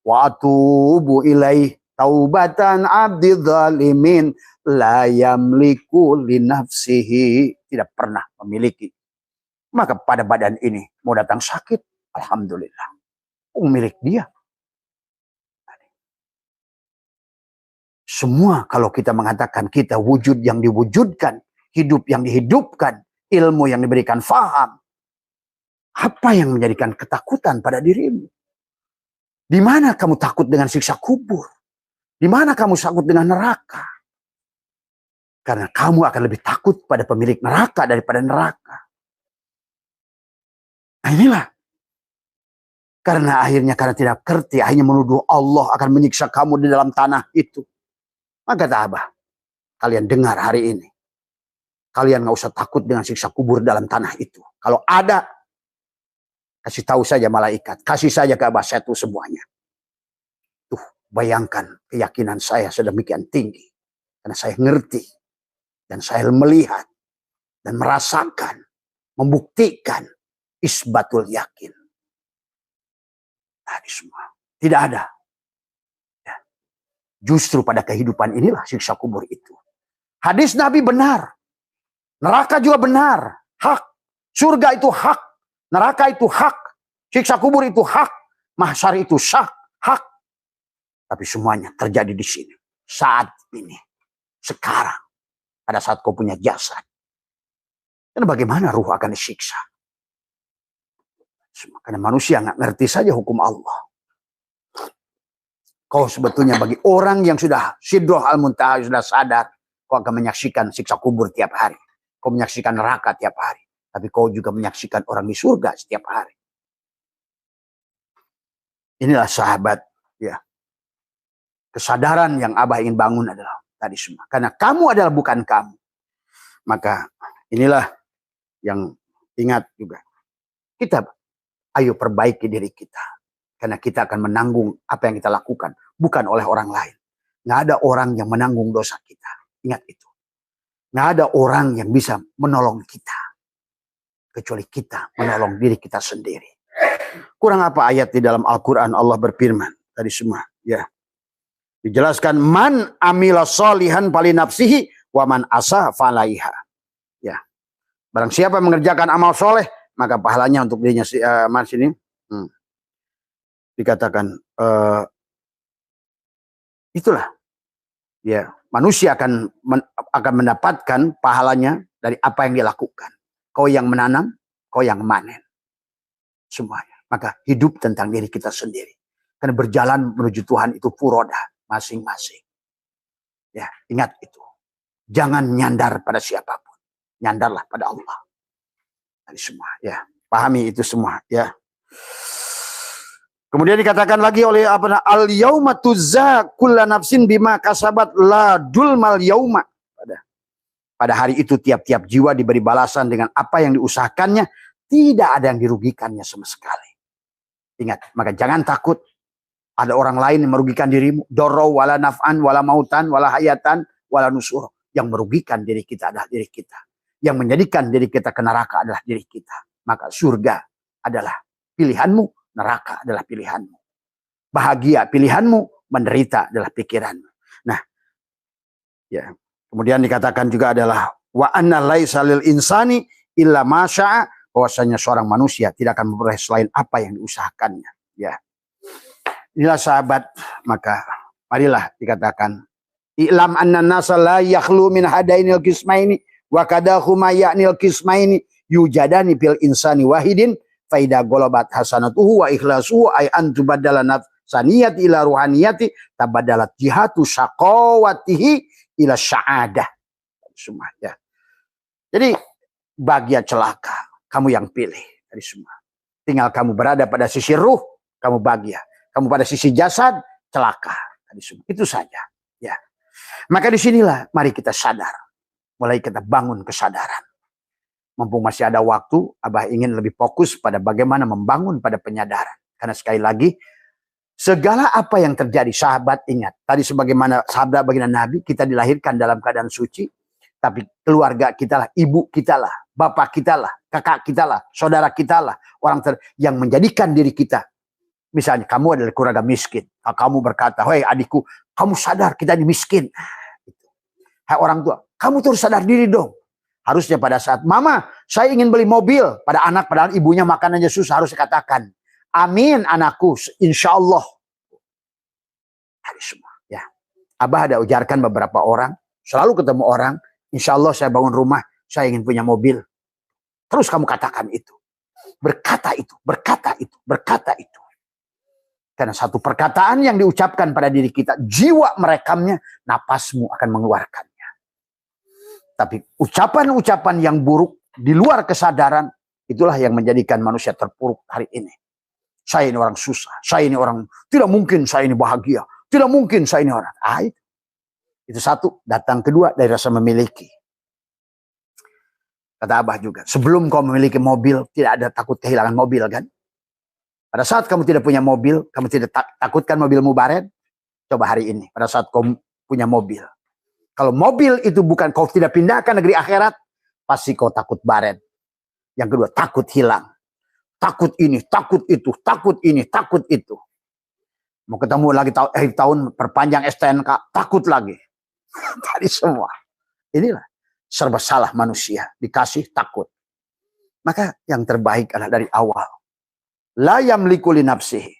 Wa atubu ilaih. Taubatan abdi zalimin la yamliku li nafsihi. Tidak pernah memiliki. Maka pada badan ini mau datang sakit, alhamdulillah. Milik dia. Semua kalau kita mengatakan kita wujud yang diwujudkan, hidup yang dihidupkan, ilmu yang diberikan faham. Apa yang menjadikan ketakutan pada dirimu? Di mana kamu takut dengan siksa kubur? Di mana kamu takut dengan neraka? Karena kamu akan lebih takut pada pemilik neraka daripada neraka. Nah inilah. Karena akhirnya karena tidak kerti, akhirnya menuduh Allah akan menyiksa kamu di dalam tanah itu. Maka kata Abah, kalian dengar hari ini. Kalian nggak usah takut dengan siksa kubur dalam tanah itu. Kalau ada, kasih tahu saja malaikat. Kasih saja ke Abah Setu semuanya. Tuh, bayangkan keyakinan saya sedemikian tinggi. Karena saya ngerti. Dan saya melihat. Dan merasakan. Membuktikan. Isbatul yakin. Nah, semua. Tidak ada. Ya. Justru pada kehidupan inilah siksa kubur itu. Hadis Nabi benar. Neraka juga benar. Hak. Surga itu hak. Neraka itu hak. Siksa kubur itu hak. Mahsyar itu hak. Tapi semuanya terjadi di sini. Saat ini. Sekarang. Pada saat kau punya jasad. Dan bagaimana ruh akan disiksa? Karena manusia nggak ngerti saja hukum Allah. Kau sebetulnya bagi orang yang sudah sidroh al-muntaha, sudah sadar, kau akan menyaksikan siksa kubur tiap hari. Kau menyaksikan neraka tiap hari. Tapi kau juga menyaksikan orang di surga setiap hari. Inilah sahabat, ya. Kesadaran yang Abah ingin bangun adalah tadi semua. Karena kamu adalah bukan kamu. Maka inilah yang ingat juga. Kita ayo perbaiki diri kita. Karena kita akan menanggung apa yang kita lakukan. Bukan oleh orang lain. Nggak ada orang yang menanggung dosa kita. Ingat itu. Nggak ada orang yang bisa menolong kita. Kecuali kita menolong diri kita sendiri. Kurang apa ayat di dalam Al-Quran Allah berfirman. Tadi semua. Ya. Dijelaskan. Man amila solihan fali nafsihi. Wa man asa falaiha. Ya. Barang siapa mengerjakan amal soleh. Maka pahalanya untuk dirinya sini dikatakan itulah ya manusia akan mendapatkan pahalanya dari apa yang dia lakukan. Kau yang menanam, kau yang memanen semuanya. Maka hidup tentang diri kita sendiri. Karena berjalan menuju Tuhan itu furoda masing-masing. Ya ingat itu. Jangan nyandar pada siapapun. Nyandarlah pada Allah. Ini semua ya, pahami itu semua ya. Kemudian dikatakan lagi oleh apa? Al yauma tuzza kullu nafsin bima kasabat la dulmal yauma. Pada hari itu tiap-tiap jiwa diberi balasan dengan apa yang diusahakannya, tidak ada yang dirugikannya sama sekali. Ingat, maka jangan takut ada orang lain yang merugikan dirimu. Dorro wala naf'an wala mautan wala hayatan wala nusur. Yang merugikan diri kita adalah diri kita. Yang menjadikan diri kita ke neraka adalah diri kita. Maka surga adalah pilihanmu, neraka adalah pilihanmu. Bahagia pilihanmu, menderita adalah pikiranmu. Nah, ya. Kemudian dikatakan juga adalah wa anna laisa lil insani illa ma syaa, bahwasanya seorang manusia tidak akan memperoleh selain apa yang diusahakannya. Ya. Inilah sahabat, maka marilah dikatakan i'lam anna nasa la yakhlu min hadainil qismaini wa kadahuma ya'nil qismaini yujadani fil insani wahidin faida golabat hasanatuhu wa ikhlasuhu ay antu badala nafsaniyati ila ruhaniyati tabadalat jihatu syaqawatihi ila sya'adah. Semua ya. Jadi bahagia celaka kamu yang pilih dari semua. Tinggal kamu berada pada sisi ruh, kamu bahagia. Kamu pada sisi jasad, celaka. Itu saja ya. Maka disinilah mari kita sadar. Mulai kita bangun kesadaran. Mumpung masih ada waktu, Abah ingin lebih fokus pada bagaimana membangun pada penyadaran. Karena sekali lagi, segala apa yang terjadi, sahabat ingat. Tadi sebagaimana sahabat baginda Nabi, kita dilahirkan dalam keadaan suci. Tapi keluarga kita lah, ibu kita lah, bapak kita lah, kakak kita lah, saudara kita lah. Orang yang menjadikan diri kita. Misalnya kamu adalah keluarga miskin. Kamu berkata, hei adikku, kamu sadar kita ini miskin. Hai orang tua, kamu terus sadar diri dong. Harusnya pada saat, mama saya ingin beli mobil. Pada anak, padahal ibunya makan aja susah, harus dikatakan. Amin anakku, insya Allah. Hari semua. Ya. Abah ada ujarkan beberapa orang, selalu ketemu orang, insya Allah saya bangun rumah, saya ingin punya mobil. Terus kamu katakan itu. Berkata itu, berkata itu, berkata itu. Karena satu perkataan yang diucapkan pada diri kita, jiwa merekamnya, napasmu akan mengeluarkannya. Tapi ucapan-ucapan yang buruk di luar kesadaran, itulah yang menjadikan manusia terpuruk hari ini. Saya ini orang susah. Saya ini orang, tidak mungkin saya ini bahagia. Tidak mungkin saya ini orang. Itu satu. Datang kedua dari rasa memiliki. Kata Abah juga, sebelum kau memiliki mobil, tidak ada takut kehilangan mobil kan? Pada saat kamu tidak punya mobil, kamu tidak takutkan mobilmu baret? Coba hari ini, pada saat kau punya mobil. Kalau mobil itu bukan kau tidak pindahkan negeri akhirat, pasti kau takut baret. Yang kedua, takut hilang. Takut ini, takut itu, takut ini, takut itu. Mau ketemu lagi akhir tahun, perpanjang STNK, takut lagi. Tadi semua. Inilah serba salah manusia. Dikasih takut. Maka yang terbaik adalah dari awal. La yamliku li nafsihi.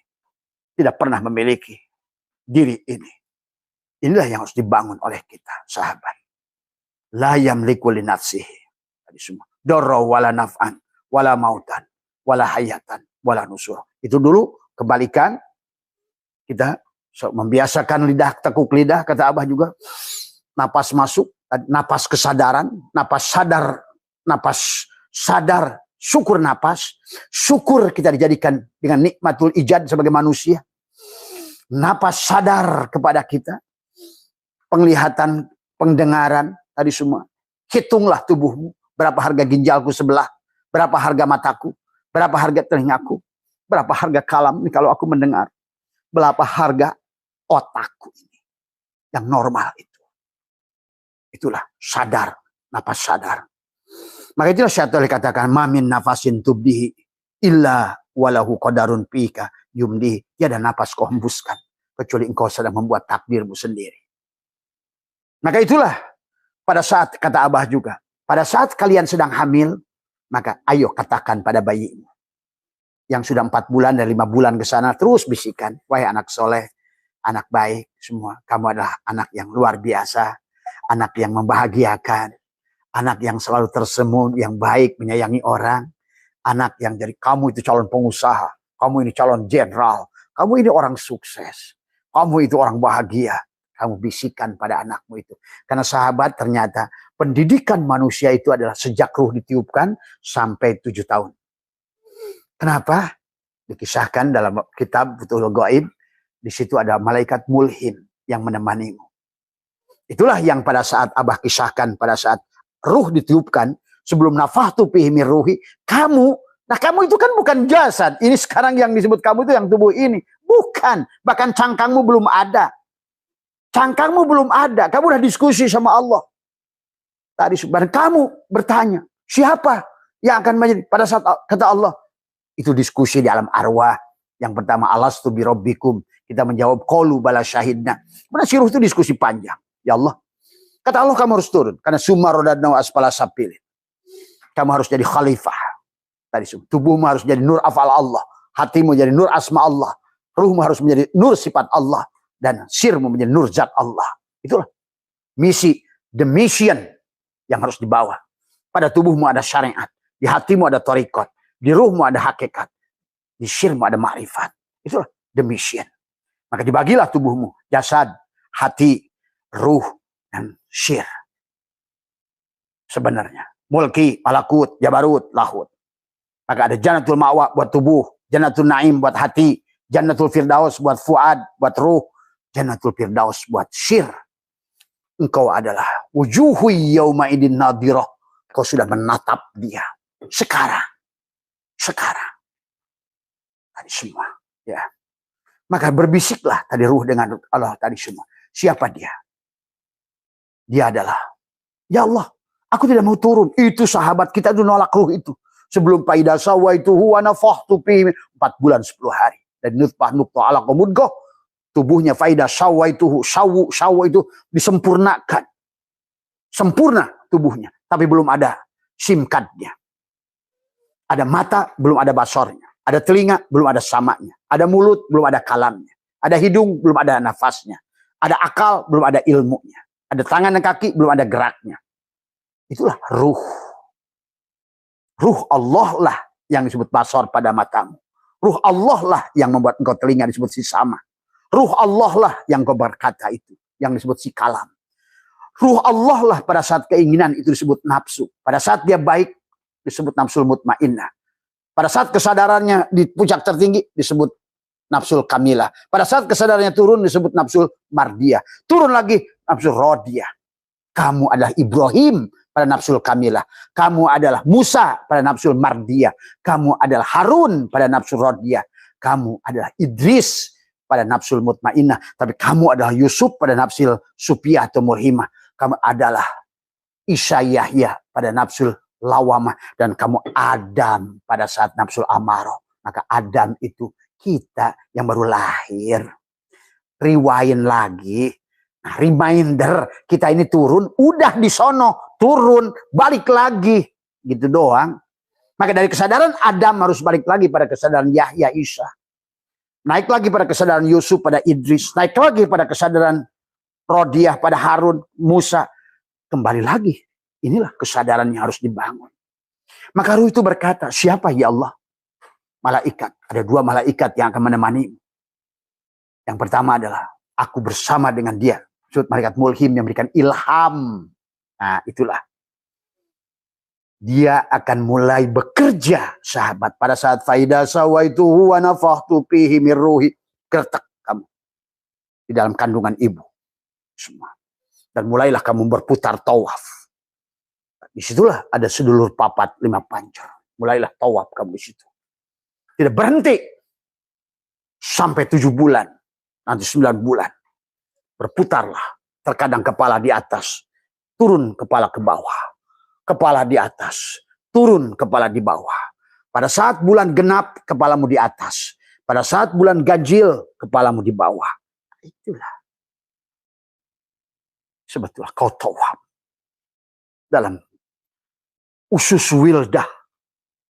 Tidak pernah memiliki diri ini. Inilah yang harus dibangun oleh kita, sahabat. La yamliku li nafsihi. Tadi semua. Darra wala naf'an, wala mautan, wala hayatan, wala nusur. Itu dulu kebalikan. Kita membiasakan lidah, tekuk lidah, kata Abah juga. Napas masuk, napas kesadaran, napas sadar, syukur napas. Syukur kita dijadikan dengan nikmatul ijad sebagai manusia. Napas sadar kepada kita. Penglihatan, pendengaran, tadi semua. Hitunglah tubuhmu. Berapa harga ginjalku sebelah. Berapa harga mataku. Berapa harga telingaku. Berapa harga kalam ini kalau aku mendengar. Berapa harga otakku ini. Yang normal itu. Itulah sadar. Napas sadar. Maka itulah syaitan dikatakan. Mamin nafasin tubdihi. Illa walahu qadarun pika yumdihi. Tiada napas kau hembuskan. Kecuali engkau sedang membuat takdirmu sendiri. Maka itulah. Pada saat kata Abah juga. Pada saat kalian sedang hamil. Maka ayo katakan pada bayimu. Yang sudah 4 bulan dan 5 bulan ke sana. Terus bisikan. Wahai anak soleh. Anak baik. Semua. Kamu adalah anak yang luar biasa. Anak yang membahagiakan. Anak yang selalu tersenyum. Yang baik. Menyayangi orang. Anak yang jadi kamu itu calon pengusaha. Kamu ini calon jenderal. Kamu ini orang sukses. Kamu itu orang bahagia. Kamu bisikan pada anakmu itu. Karena sahabat ternyata pendidikan manusia itu adalah sejak ruh ditiupkan sampai 7 tahun. Kenapa? Dikisahkan dalam kitab Futhul Ghaib. Di situ ada malaikat mulhim yang menemanimu. Itulah yang pada saat Abah kisahkan. Pada saat ruh ditiupkan. Sebelum nafahtu fihi min ruhi. Kamu. Nah kamu itu kan bukan jasad. Ini sekarang yang disebut kamu itu yang tubuh ini. Bukan. Bahkan cangkangmu belum ada. Cangkangmu belum ada. Kamu udah diskusi sama Allah. Tadi kamu bertanya. Siapa yang akan menjadi. Pada saat kata Allah. Itu diskusi di alam arwah. Yang pertama, alastu bi rabbikum. Kita menjawab, qalu bala syahidna. Kemudian si ruh itu diskusi panjang. Ya Allah. Kata Allah, kamu harus turun. Karena summa rodadna asfala sapilin. Kamu harus jadi khalifah. Tadi tubuhmu harus jadi nur afal Allah. Hatimu jadi nur asma Allah. Ruhmu harus menjadi nur sifat Allah. Dan sirmu menjadi nur zat Allah. Itulah misi, the mission yang harus dibawa. Pada tubuhmu ada syariat. Di hatimu ada thariqat. Di ruhmu ada hakikat. Di sirmu ada ma'rifat. Itulah the mission. Maka dibagilah tubuhmu. Jasad, hati, ruh, dan sir. Sebenarnya. Mulki, malakut, jabarut, lahut. Maka ada jannatul ma'wa buat tubuh. Jannatul na'im buat hati. Jannatul firdaus buat fuad, buat ruh. Jannatul firdaus buat sir. Engkau adalah wujuhu yawma idin nadirah. Kau sudah menatap dia. Sekarang. Tadi semua. Ya. Maka berbisiklah tadi ruh dengan Allah tadi semua. Siapa dia? Dia adalah. Ya Allah. Aku tidak mau turun. Itu sahabat kita itu nolak ruh itu. Sebelum faidah sawa itu huwa nafahtu fihi 4 bulan 10 hari. Dan nutfah nuqtah ala mudghah. Tubuhnya faidah sawa itu sawu itu disempurnakan. Sempurna tubuhnya. Tapi belum ada simkadnya. Ada mata, belum ada basornya. Ada telinga, belum ada samanya. Ada mulut, belum ada kalamnya. Ada hidung, belum ada nafasnya. Ada akal, belum ada ilmunya. Ada tangan dan kaki, belum ada geraknya. Itulah ruh. Ruh Allah lah yang disebut basor pada matamu. Ruh Allah lah yang membuat engkau telinga disebut si sama. Ruh Allah lah yang kau berkata itu. Yang disebut si kalam. Ruh Allah lah pada saat keinginan itu disebut nafsu. Pada saat dia baik disebut nafsul mutmainnah. Pada saat kesadarannya di puncak tertinggi disebut nafsul kamilah. Pada saat kesadarannya turun disebut nafsul mardiyah. Turun lagi nafsul rodiyah. Kamu adalah Ibrahim pada nafsul kamilah. Kamu adalah Musa pada nafsul mardiyah. Kamu adalah Harun pada nafsul rodiyah. Kamu adalah Idris pada nafsul mutmainnah. Tapi kamu adalah Yusuf pada nafsul supiyah atau murhimah. Kamu adalah Isa Yahya pada nafsul lawamah. Dan kamu Adam pada saat nafsul amaroh. Maka Adam itu kita yang baru lahir. Rewind lagi. Nah, reminder kita ini turun. Udah di sono. Turun. Balik lagi. Gitu doang. Maka dari kesadaran Adam harus balik lagi pada kesadaran Yahya Isa. Naik lagi pada kesadaran Yusuf pada Idris. Naik lagi pada kesadaran Rodiyah pada Harun, Musa. Kembali lagi. Inilah kesadaran yang harus dibangun. Maka ruh itu berkata, siapa ya Allah? Malaikat. Ada 2 malaikat yang akan menemani. Yang pertama adalah aku bersama dengan dia. Maksud malaikat mulhim yang memberikan ilham. Nah itulah. Dia akan mulai bekerja, sahabat. Pada saat faida sawaituhu wa nafakhtu fihi min ruhi. Gertak kamu. Di dalam kandungan ibu. Semua. Dan mulailah kamu berputar tawaf. Disitulah ada sedulur papat 5 pancur. Mulailah tawaf kamu di situ. Tidak berhenti. Sampai 7 bulan. Nanti 9 bulan. Berputarlah. Terkadang kepala di atas. Turun kepala ke bawah. Kepala di atas. Turun kepala di bawah. Pada saat bulan genap, kepalamu di atas. Pada saat bulan ganjil, kepalamu di bawah. Itulah. Sebetulnya kau tawaf. Dalam usus wildah.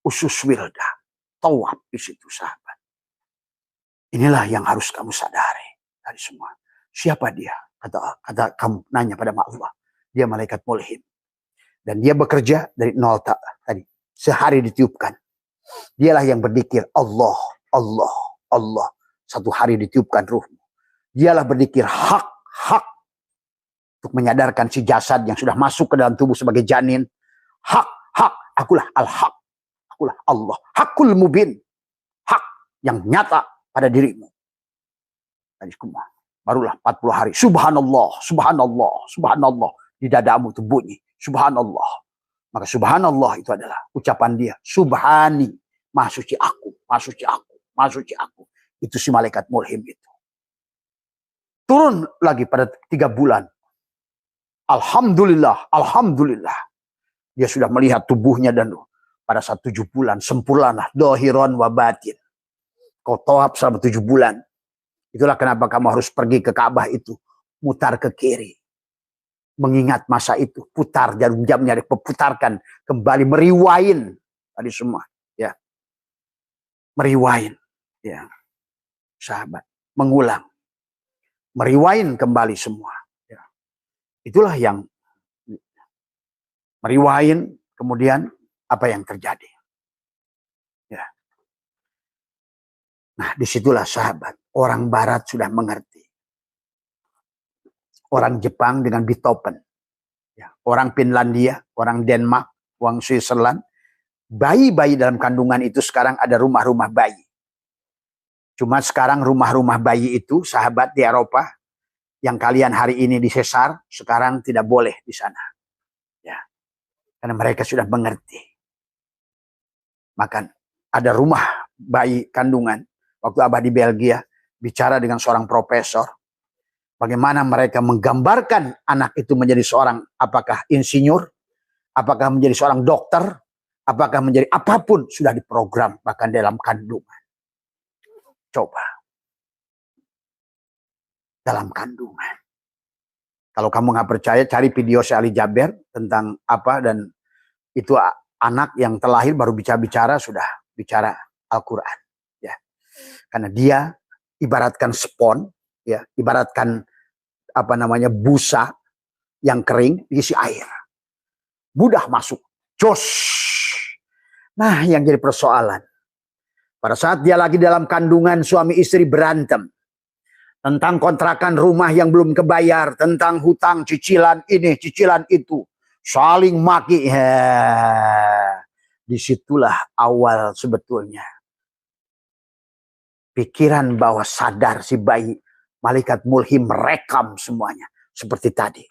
Usus wildah. Tawaf di situ, sahabat. Inilah yang harus kamu sadari dari semua. Siapa dia? Kata kamu nanya pada Allah. Dia malaikat mulhim. Dan dia bekerja dari nol tadi. Sehari ditiupkan. Dialah yang berzikir Allah, Allah, Allah. Satu hari ditiupkan ruhmu. Dialah berzikir hak, hak. Untuk menyadarkan si jasad yang sudah masuk ke dalam tubuh sebagai janin. Hak, hak. Akulah al-haq. Akulah Allah. Hakul mubin. Hak yang nyata pada dirimu. Tadi semua. Barulah 40 hari. Subhanallah, subhanallah, subhanallah. Di dadamu itu bunyi. Subhanallah. Maka subhanallah itu adalah ucapan dia. Subhani. Maha suci aku. Maha suci aku. Maha suci aku. Itu si malaikat mulhim itu. Turun lagi pada 3 bulan. Alhamdulillah. Alhamdulillah. Dia sudah melihat tubuhnya dan pada saat 7 bulan. Sempurnalah. Dohiron wa batin. Kau tawaf selama 7 bulan. Itulah kenapa kamu harus pergi ke Ka'bah itu. Mutar ke kiri. Mengingat masa itu. Putar jarum jamnya. Diputarkan. Kembali meriwain. Tadi semua. Ya. Meriwain. Ya. Sahabat. Mengulang. Meriwain kembali semua. Ya. Itulah yang. Meriwain. Kemudian. Apa yang terjadi. Ya. Nah disitulah sahabat. Orang barat sudah mengerti. Orang Jepang dengan Beethoven. Ya. Orang Finlandia, orang Denmark, orang Switzerland. Bayi-bayi dalam kandungan itu sekarang ada rumah-rumah bayi. Cuma sekarang rumah-rumah bayi itu sahabat di Eropa. Yang kalian hari ini disesar, sekarang tidak boleh di sana. Ya. Karena mereka sudah mengerti. Maka ada rumah bayi kandungan. Waktu Abah di Belgia. Bicara dengan seorang profesor. Bagaimana mereka menggambarkan anak itu menjadi seorang apakah insinyur, apakah menjadi seorang dokter, apakah menjadi apapun sudah diprogram bahkan dalam kandungan. Coba. Dalam kandungan. Kalau kamu nggak percaya, cari video si Ali Jaber tentang apa dan itu anak yang terlahir baru bicara sudah bicara Al-Quran. Ya. Karena dia ibaratkan spon, ya, ibaratkan apa namanya busa yang kering diisi air. Mudah masuk, jos. Nah, yang jadi persoalan. Pada saat dia lagi dalam kandungan suami istri berantem. Tentang kontrakan rumah yang belum kebayar. Tentang hutang, cicilan ini, cicilan itu. Saling maki. Disitulah awal sebetulnya pikiran bahwa sadar si bayi, malaikat mulhim merekam semuanya. Seperti tadi,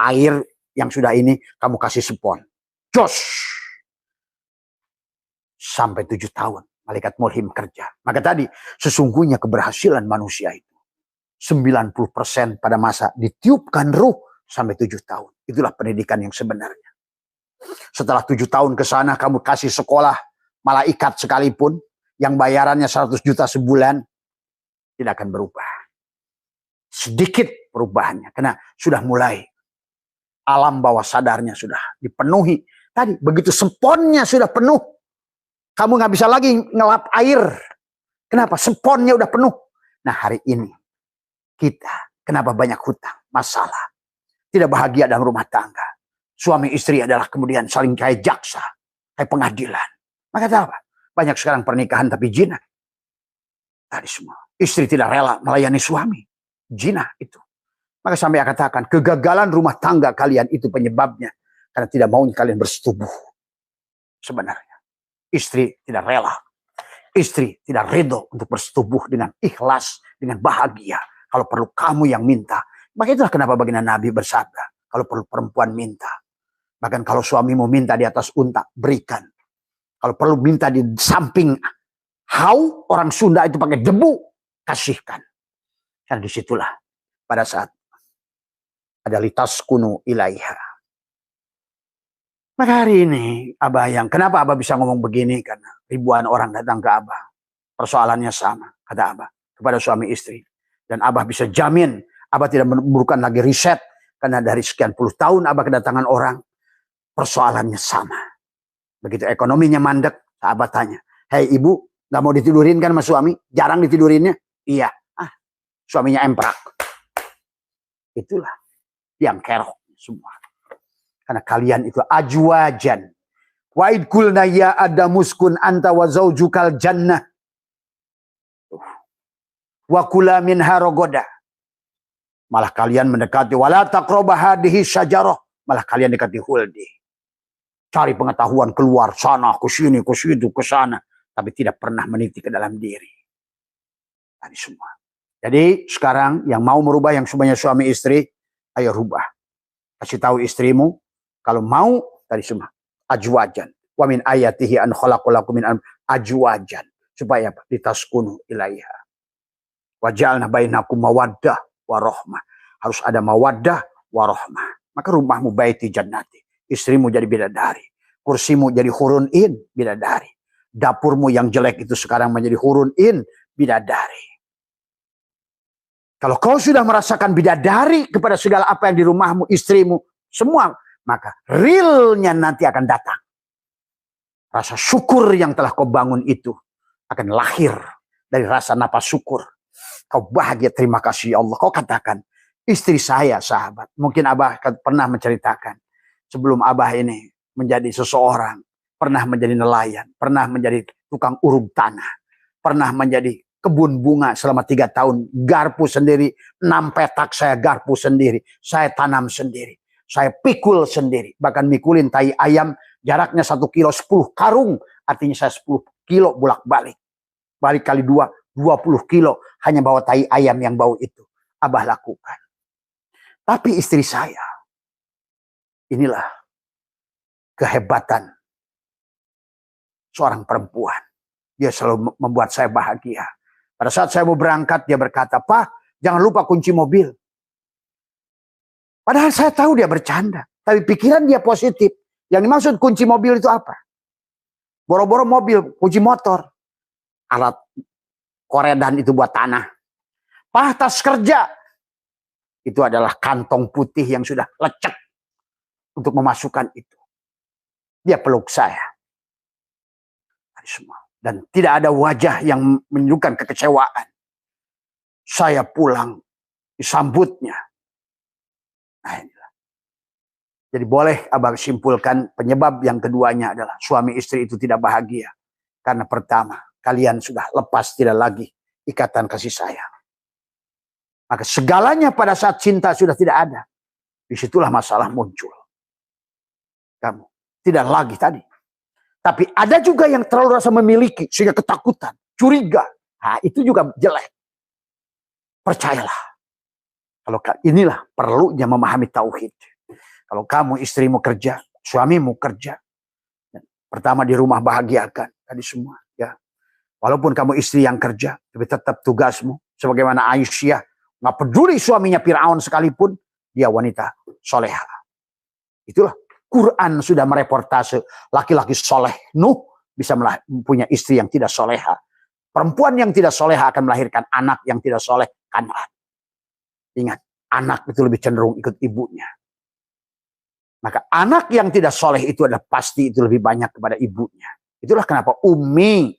air yang sudah ini kamu kasih spon. Jos! Sampai 7 tahun malaikat mulhim kerja. Maka tadi sesungguhnya keberhasilan manusia itu 90% pada masa ditiupkan ruh sampai 7 tahun. Itulah pendidikan yang sebenarnya. Setelah 7 tahun ke sana kamu kasih sekolah malaikat sekalipun yang bayarannya 100 juta sebulan, tidak akan berubah. Sedikit perubahannya karena sudah mulai alam bawah sadarnya sudah dipenuhi. Tadi begitu sponnya sudah penuh, kamu nggak bisa lagi ngelap air. Kenapa? Sponnya udah penuh. Nah hari ini kita kenapa banyak hutang, masalah, tidak bahagia dalam rumah tangga. Suami istri adalah kemudian saling kayak jaksa, kayak pengadilan. Maka apa? Banyak sekarang pernikahan tapi zina. Tadi semua. Istri tidak rela melayani suami. Zina itu. Maka sampai katakan kegagalan rumah tangga kalian itu penyebabnya. Karena tidak mau kalian bersetubuh. Sebenarnya. Istri tidak rela. Istri tidak ridho untuk bersetubuh dengan ikhlas, dengan bahagia. Kalau perlu kamu yang minta. Maka itulah kenapa baginda Nabi bersabda. Kalau perlu perempuan minta. Bahkan kalau suamimu minta di atas unta, berikan. Kalau perlu minta di samping hau, orang Sunda itu pakai debu, kasihkan. Karena disitulah pada saat ada litas kuno ilaiha. Maka hari ini Abah yang, kenapa Abah bisa ngomong begini? Karena ribuan orang datang ke Abah. Persoalannya sama, kata Abah, kepada suami istri. Dan Abah bisa jamin, Abah tidak memerlukan lagi riset. Karena dari sekian puluh tahun Abah kedatangan orang, persoalannya sama. Begitu ekonominya mandek, Abah tanya, hei ibu, gak mau ditidurin kan sama suami? Jarang ditidurinnya? Iya. Suaminya emprak. Itulah yang kerok semua. Karena kalian itu ajwajan. Wa'id kulna ya adamuskun anta wa zaujukal jannah. Wa kula minha rogoda. Malah kalian mendekati. Wala taqrabah hadihi syajarah. Malah kalian dekati huldi. Cari pengetahuan keluar sana, ke sini, ke situ, ke sana. Tapi tidak pernah meniti ke dalam diri. Tadi semua. Jadi sekarang yang mau merubah yang semuanya suami istri, ayo rubah. Kasih tahu istrimu, kalau mau, tadi semua, ajwajan. Wa min ayatihi an khalaqalakum min ajwajan. Supaya ditaskunu ilaiha. Wa ja'alna bainakum mawaddah wa rahmah. Harus ada mawaddah wa rahmah. Maka rumahmu baiti jannati. Istrimu jadi bidadari. Kursimu jadi hurun in, bidadari. Dapurmu yang jelek itu sekarang menjadi hurun in, bidadari. Kalau kau sudah merasakan bidadari kepada segala apa yang di rumahmu, istrimu, semua, maka realnya nanti akan datang. Rasa syukur yang telah kau bangun itu akan lahir dari rasa napas syukur. Kau bahagia, terima kasih ya Allah. Kau katakan, istri saya sahabat. Mungkin Abah pernah menceritakan. Sebelum Abah ini menjadi seseorang, pernah menjadi nelayan, pernah menjadi tukang uruk tanah, pernah menjadi kebun bunga selama 3 tahun, garpu sendiri, 6 petak saya garpu sendiri, saya tanam sendiri, saya pikul sendiri, bahkan mikulin tai ayam jaraknya 1 kilo 10 karung, artinya saya 10 kilo bolak-balik, balik kali 2, 20 kilo hanya bawa tai ayam yang bau itu, Abah lakukan. Tapi istri saya, inilah kehebatan seorang perempuan. Dia selalu membuat saya bahagia. Pada saat saya mau berangkat, dia berkata, Pak, jangan lupa kunci mobil. Padahal saya tahu dia bercanda. Tapi pikiran dia positif. Yang dimaksud kunci mobil itu apa? Boro-boro mobil, kunci motor. Alat koredan itu buat tanah. Pak, tas kerja. Itu adalah kantong putih yang sudah lecek. Untuk memasukkan itu. Dia peluk saya. Semua. Dan tidak ada wajah yang menunjukkan kekecewaan. Saya pulang disambutnya. Nah, inilah. Jadi boleh Abang simpulkan penyebab yang keduanya adalah suami istri itu tidak bahagia. Karena pertama, kalian sudah lepas tidak lagi ikatan kasih sayang. Maka segalanya pada saat cinta sudah tidak ada. Disitulah masalah muncul. Kamu tidak lagi tadi. Tapi ada juga yang terlalu rasa memiliki sehingga ketakutan, curiga. Nah, itu juga jelek. Percayalah. Kalau inilah perlunya memahami tauhid. Kalau kamu istrimu kerja, suamimu kerja. Pertama di rumah bahagiakan tadi semua, ya. Walaupun kamu istri yang kerja, tapi tetap tugasmu sebagaimana Aisyah, nggak peduli suaminya Firaun sekalipun, dia wanita soleha. Itulah Quran sudah mereportase laki-laki soleh Nuh bisa punya istri yang tidak soleha. Perempuan yang tidak soleha akan melahirkan anak yang tidak soleh, Kan'an. Ingat, anak itu lebih cenderung ikut ibunya. Maka anak yang tidak soleh itu adalah pasti itu lebih banyak kepada ibunya. Itulah kenapa ummi.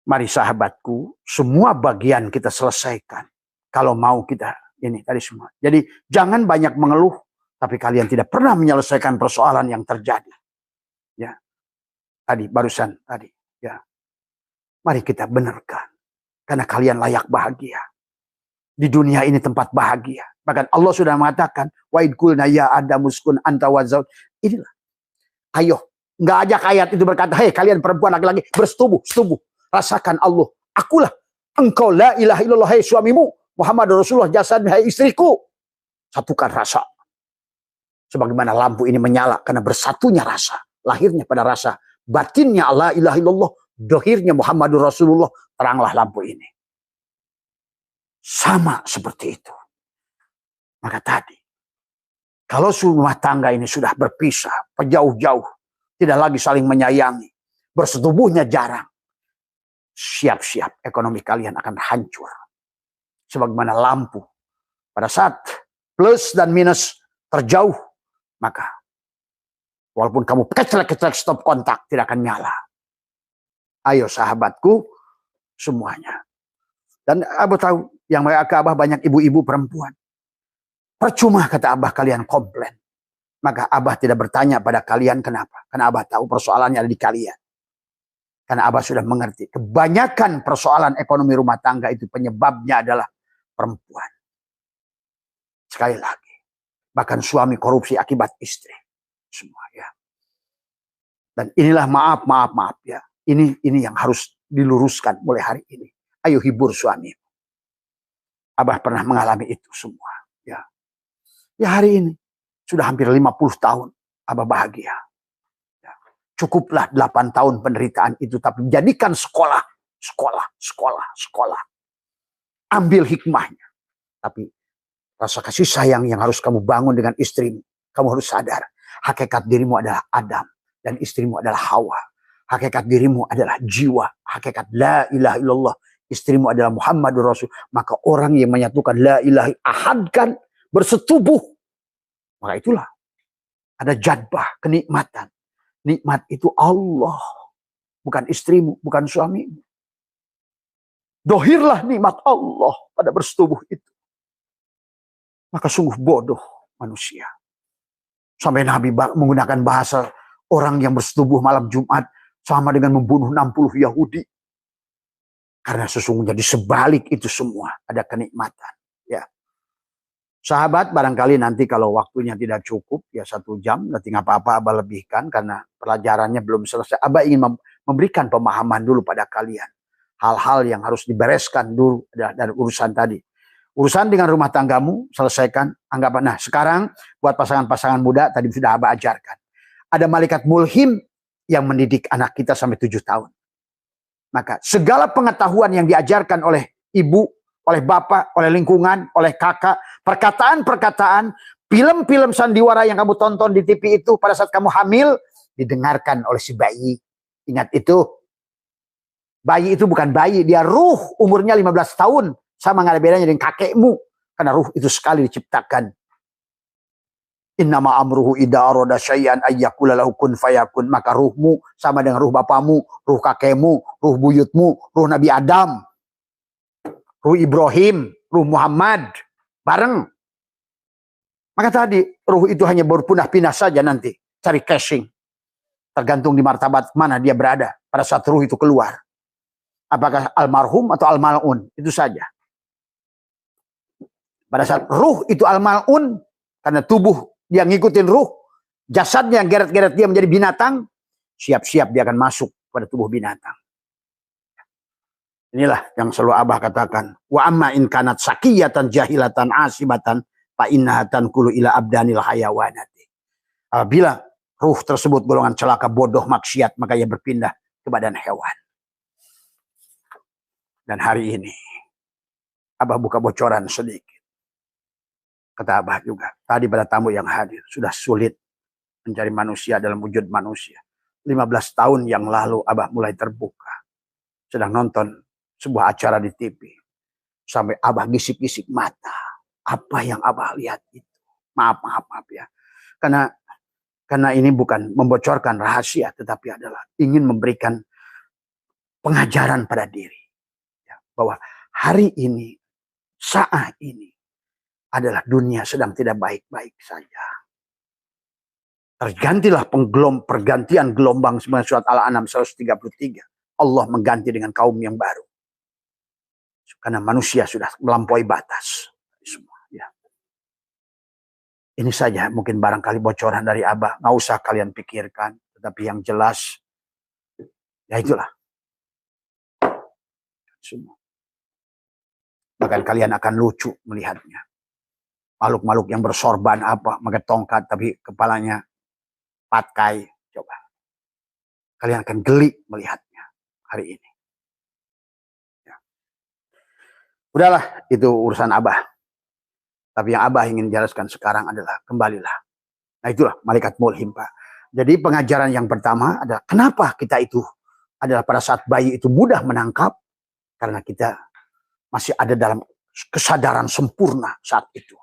Mari sahabatku, semua bagian kita selesaikan. Kalau mau kita ini tadi semua. Jadi jangan banyak mengeluh, tapi kalian tidak pernah menyelesaikan persoalan yang terjadi. Ya, tadi barusan tadi. Ya, mari kita benarkan, karena kalian layak bahagia. Di dunia ini tempat bahagia. Bahkan Allah sudah mengatakan, wa id qulna ya Adamu uskun anta wa zawj. Inilah. Ayo, nggak ajak ayat itu berkata, hei kalian perempuan laki-laki bersetubuh, rasakan Allah. Akulah engkau la ilaha illallah, hei suamimu Muhammad Rasulullah, jasadnya, hei istriku. Satukan rasa. Sebagaimana lampu ini menyala karena bersatunya rasa. Lahirnya pada rasa, batinnya la ilaha illallah, dohirnya Muhammad Rasulullah, teranglah lampu ini. Sama seperti itu. Maka tadi, kalau rumah tangga ini sudah berpisah, jauh-jauh, tidak lagi saling menyayangi, bersetubuhnya jarang, siap-siap ekonomi kalian akan hancur. Sebagaimana lampu, pada saat plus dan minus terjauh, maka walaupun kamu kecelek-kecelek stop kontak, tidak akan nyala. Ayo sahabatku, semuanya. Dan Abah tahu, yang ke Abah banyak ibu-ibu perempuan. Percuma kata Abah kalian komplain. Maka Abah tidak bertanya pada kalian kenapa. Karena Abah tahu persoalannya ada di kalian. Karena Abah sudah mengerti. Kebanyakan persoalan ekonomi rumah tangga itu penyebabnya adalah perempuan. Sekali lagi. Bahkan suami korupsi akibat istri. Semua ya. Dan inilah maaf ya. Ini yang harus diluruskan mulai hari ini. Ayo hibur suami. Abah pernah mengalami itu semua. Ya. Ya hari ini. Sudah hampir 50 tahun. Abah bahagia. Ya. Cukuplah 8 tahun penderitaan itu. Tapi jadikan sekolah. Ambil hikmahnya. Tapi rasa kasih sayang yang harus kamu bangun dengan istrimu. Kamu harus sadar. Hakikat dirimu adalah Adam. Dan istrimu adalah Hawa. Hakikat dirimu adalah jiwa. Hakikat la ilaha illallah. Istrimu adalah Muhammadur Rasul. Maka orang yang menyatukan la ilaha ahadkan, bersetubuh. Maka itulah. Ada jadbah, kenikmatan. Nikmat itu Allah. Bukan istrimu, bukan suamimu. Dohirlah nikmat Allah pada bersetubuh itu. Maka sungguh bodoh manusia. Sampai Nabi menggunakan bahasa orang yang bersetubuh malam Jumat sama dengan membunuh 60 Yahudi. Karena sesungguhnya di sebalik itu semua ada kenikmatan. Ya. Sahabat, barangkali nanti kalau waktunya tidak cukup, ya 1 jam, nanti nggak apa-apa Abah lebihkan karena pelajarannya belum selesai. Abah ingin memberikan pemahaman dulu pada kalian. Hal-hal yang harus dibereskan dulu dari urusan tadi. Urusan dengan rumah tanggamu, selesaikan. Anggap, nah sekarang buat pasangan-pasangan muda, tadi sudah Abah ajarkan. Ada malaikat mulhim yang mendidik anak kita sampai 7 tahun. Maka segala pengetahuan yang diajarkan oleh ibu, oleh bapak, oleh lingkungan, oleh kakak, perkataan-perkataan, film-film sandiwara yang kamu tonton di TV itu pada saat kamu hamil, didengarkan oleh si bayi. Ingat itu. Bayi itu bukan bayi, dia ruh umurnya 15 tahun. Sama nggak ada bedanya dengan kakekmu. Karena ruh itu sekali diciptakan. Innama amruhu idza arada syai'an ayyakula lahu kun fayakun. Maka ruhmu sama dengan ruh bapamu, ruh kakekmu, ruh buyutmu, ruh Nabi Adam, ruh Ibrahim, ruh Muhammad, bareng. Maka tadi ruh itu hanya berpindah-pindah saja nanti, cari caching. Tergantung di martabat mana dia berada pada saat ruh itu keluar. Apakah almarhum atau almalun, itu saja. Pada saat ruh itu almalun, karena tubuh dia ngikutin ruh, jasadnya geret-geret dia menjadi binatang, siap-siap dia akan masuk pada tubuh binatang. Inilah yang selalu Abah katakan. Wa amma in kanat sakiyatan jahilatan asibatan fa innaha tanqulu ila abdanil hayawanati. Apabila ruh tersebut golongan celaka, bodoh, maksiat, maka ia berpindah ke badan hewan. Dan hari ini Abah buka bocoran sedikit. Kata Abah juga, tadi pada tamu yang hadir, sudah sulit mencari manusia dalam wujud manusia. 15 tahun yang lalu Abah mulai terbuka. Sedang nonton sebuah acara di TV. Sampai Abah gisik-gisik mata. Apa yang Abah lihat itu? Maaf ya. Karena ini bukan membocorkan rahasia, tetapi adalah ingin memberikan pengajaran pada diri. Ya, bahwa hari ini, saat ini, adalah dunia sedang tidak baik-baik saja. Tergantilah pergantian gelombang sebenarnya surat Al-An'am 133. Allah mengganti dengan kaum yang baru. Karena manusia sudah melampaui batas. Semua, ya. Ini saja mungkin barangkali bocoran dari Abah. Nggak usah kalian pikirkan. Tetapi yang jelas, ya itulah. Semua. Bahkan kalian akan lucu melihatnya. Makhluk-makhluk yang bersorban apa, pakai tongkat tapi kepalanya patkai. Coba. Kalian akan geli melihatnya hari ini. Udahlah, itu urusan Abah. Tapi yang Abah ingin jelaskan sekarang adalah kembalilah. Nah itulah malaikat mulhim, Pak. Jadi pengajaran yang pertama adalah kenapa kita itu adalah pada saat bayi itu mudah menangkap. Karena kita masih ada dalam kesadaran sempurna saat itu.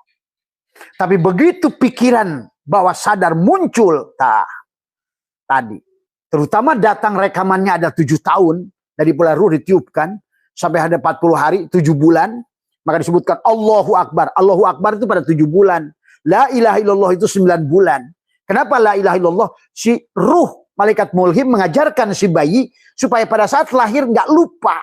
Tapi begitu pikiran bahwa sadar muncul tadi. Terutama datang rekamannya ada 7 tahun. Dari mulai ruh ditiupkan. Sampai ada 40 hari, 7 bulan. Maka disebutkan Allahu Akbar. Allahu Akbar itu pada 7 bulan. La ilaha illallah itu 9 bulan. Kenapa la ilaha illallah? Si ruh malaikat mulhim mengajarkan si bayi. Supaya pada saat lahir nggak lupa.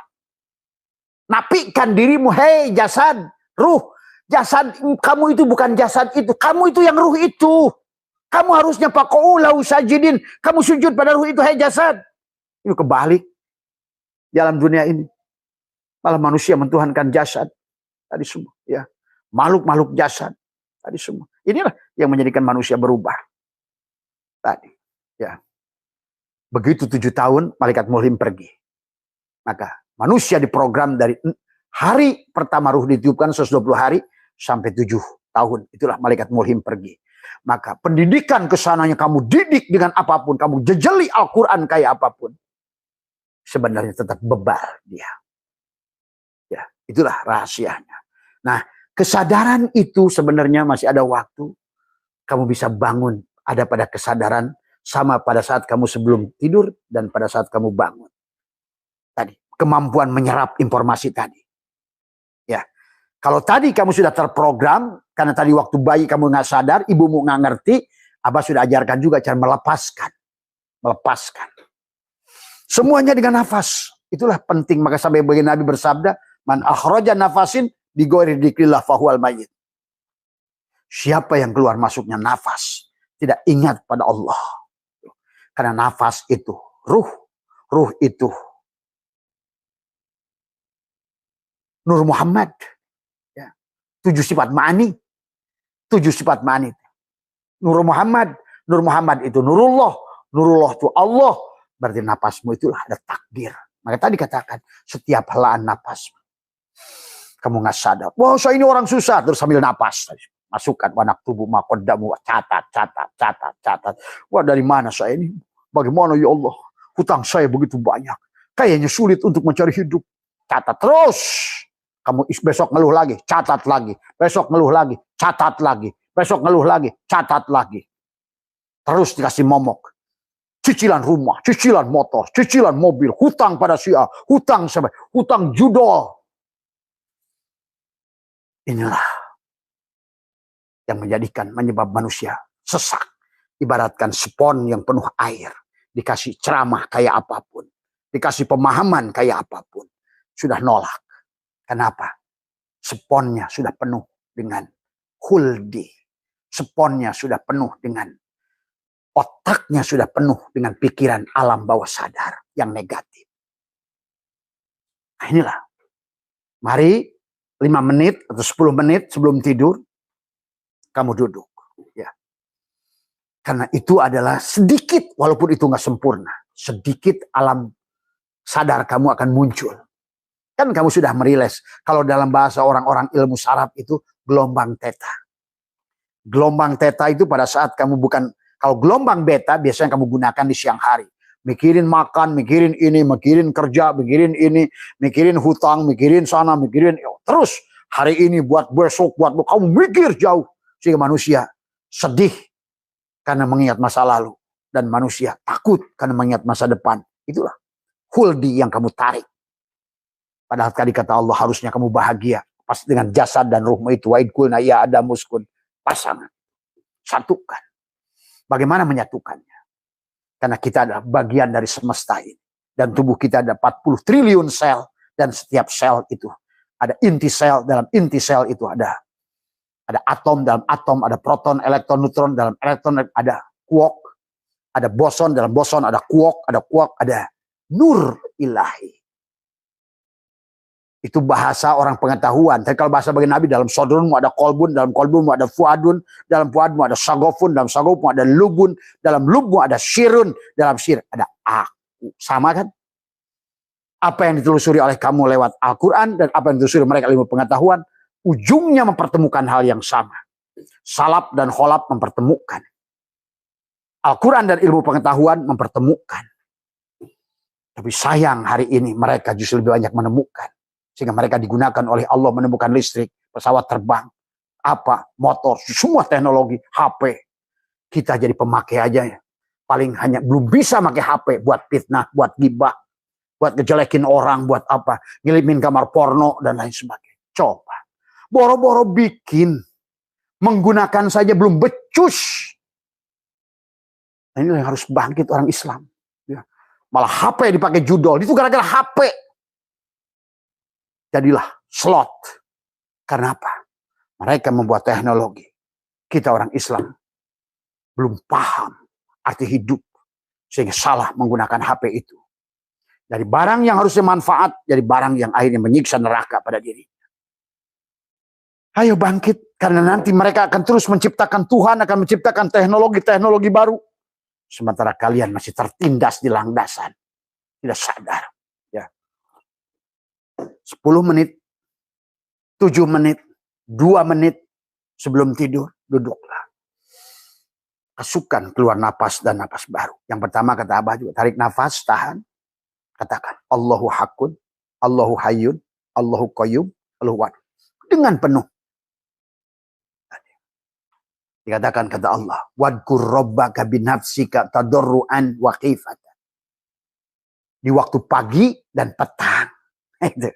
Napikan dirimu. Hei jasad, ruh. Jasad kamu itu bukan jasad itu. Kamu itu yang ruh itu. Kamu harusnya faqa'ulahu sajidin. Kamu sujud pada ruh itu. Hei jasad. Itu kebalik. Dalam dunia ini. Malah manusia mentuhankan jasad. Tadi semua. Ya. Makhluk-makhluk jasad. Tadi semua. Inilah yang menjadikan manusia berubah. Tadi. Ya. Begitu 7 tahun, malaikat mulhim pergi. Maka manusia diprogram dari hari pertama ruh ditiupkan 120 hari sampai 7 tahun. Itulah malaikat mulhim pergi. Maka pendidikan kesananya kamu didik dengan apapun. Kamu jejeli Al-Quran kayak apapun. Sebenarnya tetap bebal dia. Ya, itulah rahasianya. Nah, kesadaran itu sebenarnya masih ada waktu. Kamu bisa bangun. Ada pada kesadaran sama pada saat kamu sebelum tidur dan pada saat kamu bangun. Tadi, kemampuan menyerap informasi tadi. Ya, kalau tadi kamu sudah terprogram, karena tadi waktu bayi kamu nggak sadar, ibumu nggak ngerti, Abah sudah ajarkan juga cara melepaskan. Melepaskan. Semuanya dengan nafas. Itulah penting. Maka sampai bagian Nabi bersabda, man akhraja nafasin bighairi dzikrillah fahuwal mayyit. Siapa yang keluar masuknya nafas, tidak ingat pada Allah. Karena nafas itu ruh. Ruh itu Nur Muhammad. Ya. 7 sifat ma'ani. 7 sifat ma'ani. Nur Muhammad. Nur Muhammad itu Nurullah. Nurullah itu Allah. Berarti napasmu itulah ada takdir. Maka tadi katakan setiap helaan napasmu. Kamu nggak sadar. Wah, saya ini orang susah. Terus sambil napas. Masukkan wanak tubuh makodamu. Catat. Wah, dari mana saya ini? Bagaimana ya Allah? Hutang saya begitu banyak. Kayaknya sulit untuk mencari hidup. Catat terus. Kamu besok ngeluh lagi. Catat lagi. Besok ngeluh lagi. Catat lagi. Besok ngeluh lagi. Catat lagi. Terus dikasih momok. Cicilan rumah, cicilan motor, cicilan mobil, hutang pada si A, hutang sampai, hutang judol. Inilah yang menyebab manusia sesak. Ibaratkan spons yang penuh air. Dikasih ceramah kayak apapun. Dikasih pemahaman kayak apapun. Sudah nolak. Kenapa? Sponnya sudah penuh dengan huldi. Sponnya sudah penuh dengan Otaknya sudah penuh dengan pikiran alam bawah sadar yang negatif. Nah, inilah. Mari 5 menit atau 10 menit sebelum tidur, kamu duduk. Ya. Karena itu adalah sedikit, walaupun itu nggak sempurna. Sedikit alam sadar kamu akan muncul. Kan kamu sudah merilis. Kalau dalam bahasa orang-orang ilmu saraf itu gelombang theta. Gelombang theta itu pada saat kamu bukan, kalau gelombang beta biasanya kamu gunakan di siang hari. Mikirin makan, mikirin ini, mikirin kerja, mikirin ini, mikirin hutang, mikirin sana, mikirin terus hari ini buat besok, buat kamu mikir jauh. Sehingga manusia sedih karena mengingat masa lalu. Dan manusia takut karena mengingat masa depan. Itulah huldi yang kamu tarik. Padahal tadi kata Allah harusnya kamu bahagia. Pas dengan jasad dan ruhmu itu. Wa idkulna ya ada muskun. Pasangan. Satukan. Bagaimana menyatukannya? Karena kita adalah bagian dari semesta ini. Dan tubuh kita ada 40 triliun sel. Dan setiap sel itu ada inti sel. Dalam inti sel itu ada atom, dalam atom ada proton, elektron, neutron, dalam elektron ada quark, ada boson, dalam boson ada quark, ada nur ilahi. Itu bahasa orang pengetahuan. Tapi kalau bahasa bagian Nabi, dalam sodrunmu ada kolbun, dalam kolbunmu ada fuadun, dalam fuadmu ada sagofun, dalam sagofmu ada lubun, dalam lubmu ada syirun, dalam syir ada aku. Sama kan? Apa yang ditelusuri oleh kamu lewat Al-Quran dan apa yang ditelusuri mereka ilmu pengetahuan, ujungnya mempertemukan hal yang sama. Salaf dan kholaf mempertemukan. Al-Quran dan ilmu pengetahuan mempertemukan. Tapi sayang hari ini mereka justru lebih banyak menemukan. Sehingga mereka digunakan oleh Allah menemukan listrik, pesawat terbang, motor, semua teknologi, HP. Kita jadi pemakai aja ya. Paling hanya belum bisa pakai HP buat fitnah, buat gibah, buat ngejelekin orang, buat apa, ngirimin gambar porno dan lain sebagainya. Coba. Boro-boro bikin, menggunakan saja belum becus. Nah, ini yang harus bangkit orang Islam. Ya. Malah HP dipakai judul, itu gara-gara HP. Jadilah slot. Karena apa? Mereka membuat teknologi. Kita orang Islam belum paham arti hidup. Sehingga salah menggunakan HP itu. Dari barang yang harusnya manfaat, jadi barang yang akhirnya menyiksa neraka pada diri. Ayo bangkit. Karena nanti mereka akan terus menciptakan, Tuhan akan menciptakan teknologi-teknologi baru. Sementara kalian masih tertindas di landasan. Tidak sadar. 10 menit, 7 menit, 2 menit sebelum tidur, duduklah. Masukkan keluar napas dan napas baru. Yang pertama kata Abah juga, tarik nafas, tahan. Katakan, Allahu Hakun, Allahu Hayyun, Allahu Qayyum, Allahu Wad. Dengan penuh. Dikatakan kata Allah, Wadkur Rabbaka binafsika tadarru'an wa khifatan. Di waktu pagi dan petang. Itu.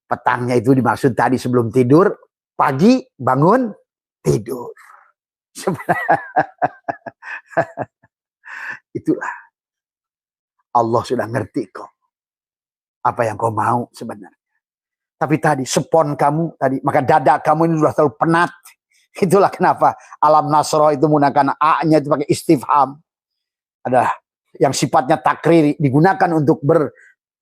Petangnya itu dimaksud tadi sebelum tidur, pagi bangun tidur. Itulah. Allah sudah ngerti kok. Apa yang kau mau sebenarnya. Tapi tadi spon kamu tadi, maka dada kamu ini sudah terlalu penat. Itulah kenapa alam nasro itu menggunakan A-nya itu pakai istifham. Ada yang sifatnya takriri, digunakan untuk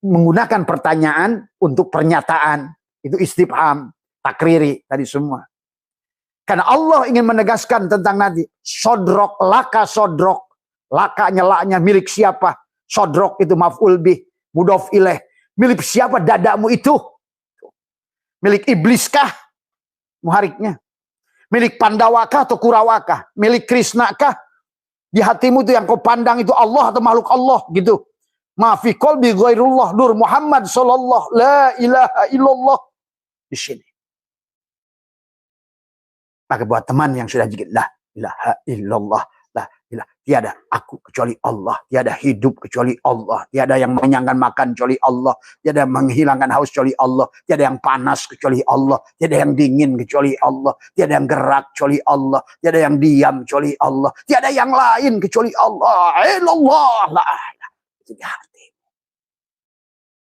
menggunakan pertanyaan untuk pernyataan. Itu istifham, takriri tadi semua. Karena Allah ingin menegaskan tentang nanti. Sodrok, laka sodrok. Lakanya, laknya milik siapa? Sodrok itu maf'ul bih, mudhof ilaih. Milik siapa dadamu itu? Milik ibliskah? Muhariknya. Milik Pandawakah atau Kurawakah? Milik Krisnakah? Di hatimu itu yang kau pandang itu Allah atau makhluk Allah gitu. Ma fi qalbi ghairullah nur Muhammad sallallahu la ilaha illallah di sini. Maka buat teman yang sudah zikir la ilaha illallah, la ilaha, tiada aku kecuali Allah, tiada hidup kecuali Allah, tiada yang mengenyangkan makan kecuali Allah, tiada yang menghilangkan haus kecuali Allah, tiada yang panas kecuali Allah, tiada yang dingin kecuali Allah, tiada yang gerak kecuali Allah, tiada yang diam kecuali Allah, tiada yang lain kecuali Allah. Illallah la di hati.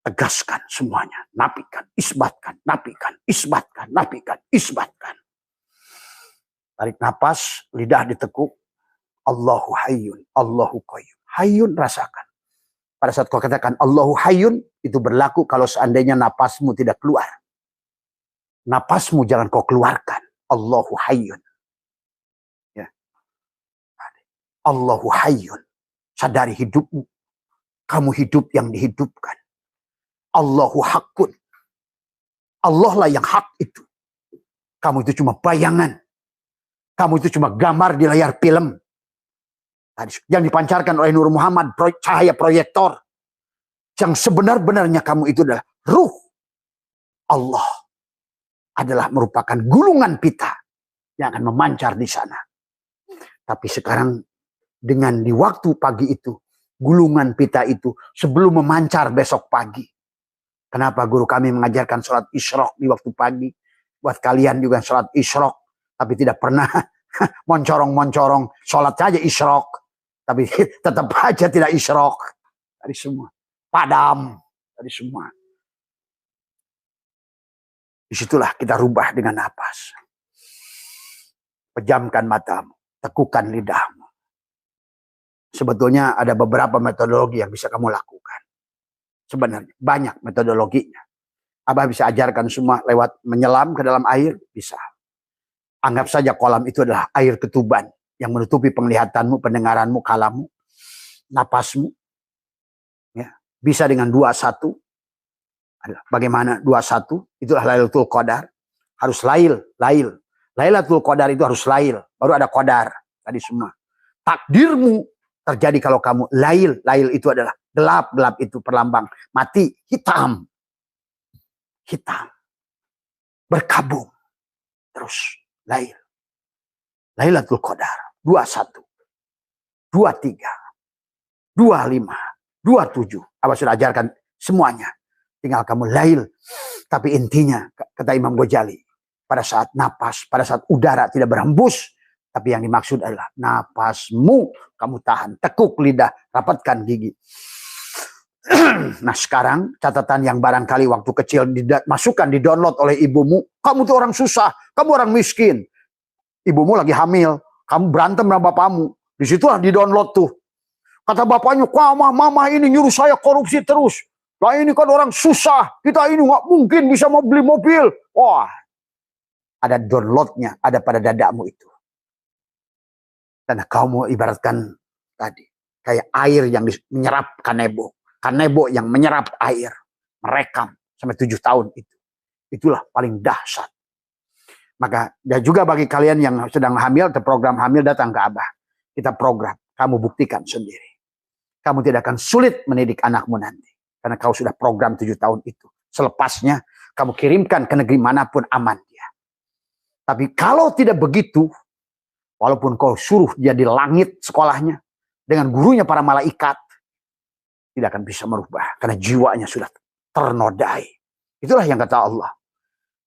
Tegaskan semuanya. Nafikan, isbatkan, nafikan, isbatkan, nafikan, isbatkan. Tarik napas, lidah ditekuk. Allahu hayyun, Allahu qayyum. Hayyun rasakan. Pada saat kau katakan Allahu hayyun, itu berlaku kalau seandainya napasmu tidak keluar. Napasmu jangan kau keluarkan. Allahu hayyun. Ya. Allahu hayyun. Sadari hidupmu. Kamu hidup yang dihidupkan. Allahu haqqun. Allah lah yang hak itu. Kamu itu cuma bayangan. Kamu itu cuma gambar di layar film. Yang dipancarkan oleh Nur Muhammad, cahaya proyektor. Yang sebenar-benarnya kamu itu adalah ruh. Allah adalah merupakan gulungan pita yang akan memancar di sana. Tapi sekarang dengan di waktu pagi itu, gulungan pita itu sebelum memancar besok pagi. Kenapa guru kami mengajarkan sholat isyraq di waktu pagi? Buat kalian juga sholat isyraq, tapi tidak pernah moncorong-moncorong sholat saja isyraq. Tapi tetap aja tidak isyraq. Dari semua. Padam. Dari semua. Disitulah kita rubah dengan napas. Pejamkan matamu. Tekukan lidahmu. Sebetulnya ada beberapa metodologi yang bisa kamu lakukan. Sebenarnya banyak metodologinya. Abah bisa ajarkan semua lewat menyelam ke dalam air. Bisa. Anggap saja kolam itu adalah air ketuban. Yang menutupi penglihatanmu, pendengaranmu, kalamu, napasmu. Ya. Bisa dengan 2-1. Bagaimana 2-1? Itulah Lailatul Qadar. Harus lail. Lailatul Qadar itu harus lail. Baru ada qadar. Tadi semua. Takdirmu terjadi kalau kamu lail. Lail itu adalah gelap. Gelap itu perlambang. Mati. Hitam. Hitam. Berkabung. Terus. Lail. Lailatul Qadar. 21. 23. 25. 27. Abah sudah ajarkan semuanya. Tinggal kamu lail. Tapi intinya, kata Imam Ghazali, pada saat napas, pada saat udara tidak berhembus, tapi yang dimaksud adalah napasmu kamu tahan. Tekuk lidah, rapatkan gigi. Nah sekarang catatan yang barangkali waktu kecil masukkan, di-download oleh ibumu. Kamu tuh orang susah, kamu orang miskin. Ibumu lagi hamil, kamu berantem sama bapakmu. Disitulah di-download tuh. Kata bapaknya, mama ini nyuruh saya korupsi terus. Nah ini kan orang susah, kita ini nggak mungkin bisa mau beli mobil. Wah, ada downloadnya, ada pada dadamu itu. Karena kamu ibaratkan tadi, kayak air yang menyerap kanebo. Kanebo yang menyerap air, merekam sampai 7 tahun itu. Itulah paling dahsyat. Maka dan juga bagi kalian yang sedang hamil, program hamil datang ke Abah. Kita program, kamu buktikan sendiri. Kamu tidak akan sulit mendidik anakmu nanti. Karena kau sudah program 7 tahun itu. Selepasnya, kamu kirimkan ke negeri manapun aman dia. Tapi kalau tidak begitu, walaupun kau suruh dia di langit sekolahnya, dengan gurunya para malaikat, tidak akan bisa merubah. Karena jiwanya sudah ternodai. Itulah yang kata Allah.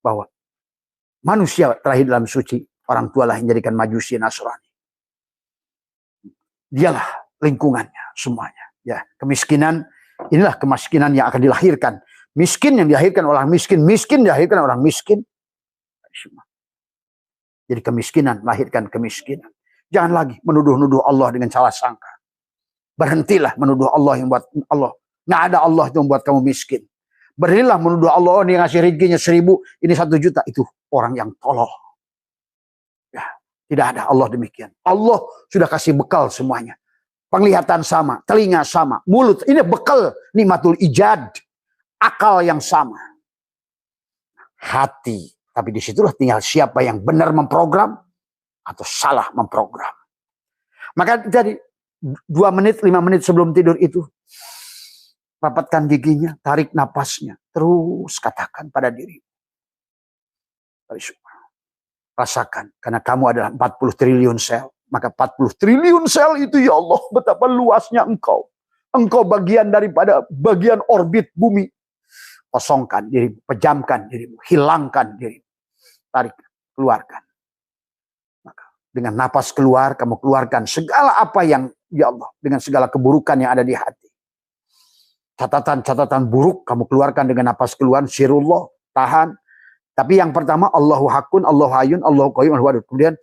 Bahwa manusia terlahir dalam suci, orang tualah yang jadikan majusi Nasrani. Dialah lingkungannya semuanya. Ya, kemiskinan, inilah kemiskinan yang akan dilahirkan. Miskin yang dilahirkan orang miskin, miskin dilahirkan orang miskin. Jadi kemiskinan melahirkan kemiskinan. Jangan lagi menuduh-nuduh Allah dengan salah sangka. Berhentilah menuduh Allah yang buat Allah. Nggak ada Allah yang membuat kamu miskin. Berhentilah menuduh Allah, oh, ini ngasih rezekinya 1000, ini 1 juta. Itu orang yang tolol. Ya, tidak ada Allah demikian. Allah sudah kasih bekal semuanya. Penglihatan sama, telinga sama, mulut. Ini bekal nikmatul ijad. Akal yang sama. Hati. Tapi disitulah tinggal siapa yang benar memprogram atau salah memprogram. Maka jadi 2 menit, 5 menit sebelum tidur itu, rapatkan giginya, tarik napasnya. Terus katakan pada diri. Rasakan. Karena kamu adalah 40 triliun sel. Maka 40 triliun sel itu, ya Allah, betapa luasnya engkau. Engkau bagian daripada bagian orbit bumi. Kosongkan dirimu, pejamkan dirimu, hilangkan dirimu. Tarik, keluarkan. Maka dengan napas keluar, kamu keluarkan segala apa yang, ya Allah, dengan segala keburukan yang ada di hati. Catatan-catatan buruk kamu keluarkan dengan napas keluar, sirullah, tahan. Tapi yang pertama, Allahu Hakun, Allahu Hayyun, Allahu Qayyum, Allahu Wadud. Kemudian,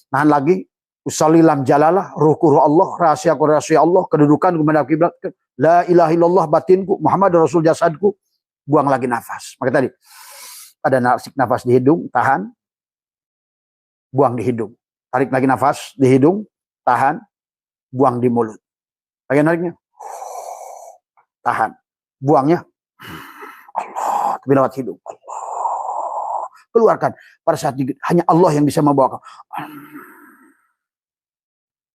nahan lagi, Usallilam jalalah, ruhku ruh Allah, rahasiaku rahasia Allah, kedudukan menghadap kiblat, la ilaha illallah batinku, Muhammad Rasul jasadku, buang lagi nafas. Maka tadi ada nafas di hidung, tahan, buang di hidung. Tarik lagi nafas di hidung, tahan, buang di mulut. Bagian nariknya, tahan, buangnya, Allah, tapi lewat hidung, Allah, keluarkan. Pada saat hanya Allah yang bisa membawa.